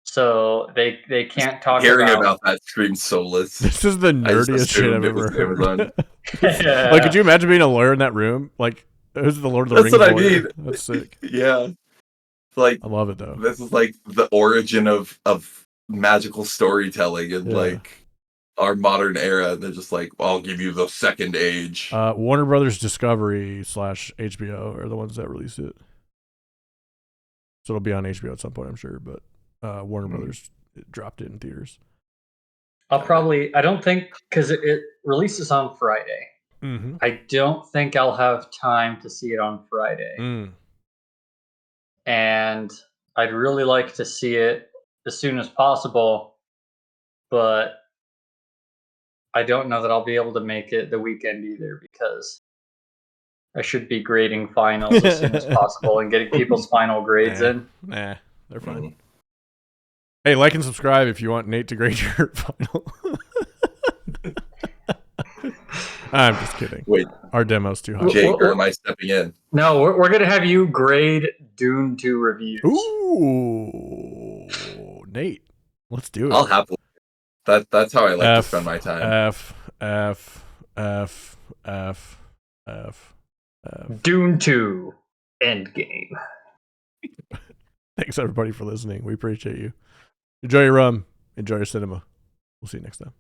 So they can't talk about that screams soulless. This is the nerdiest shit I've ever heard. Like, could you imagine being a lawyer in that room? Like, who's the Lord of the Rings lawyer? That's what I mean. That's sick. Yeah. Like, I love it though. This is like the origin of magical storytelling and like our modern era. They're just like, I'll give you the second age. Warner Brothers Discovery / HBO are the ones that released it. So it'll be on HBO at some point, I'm sure. But Warner Brothers dropped it in theaters. I don't think, because it releases on Friday. Mm-hmm. I don't think I'll have time to see it on Friday. And I'd really like to see it as soon as possible, but I don't know that I'll be able to make it the weekend either, because I should be grading finals as soon as possible and getting people's final grades in. Nah, they're fine. Hey, like and subscribe if you want Nate to grade your final. I'm just kidding. Wait, our demo's too high. Jake, or am I stepping in? No, we're gonna have you grade Dune 2 reviews. Ooh, Nate, let's do it. I'll happily. That's how I like to spend my time. F. Dune 2 Endgame. Thanks everybody for listening. We appreciate you. Enjoy your rum. Enjoy your cinema. We'll see you next time.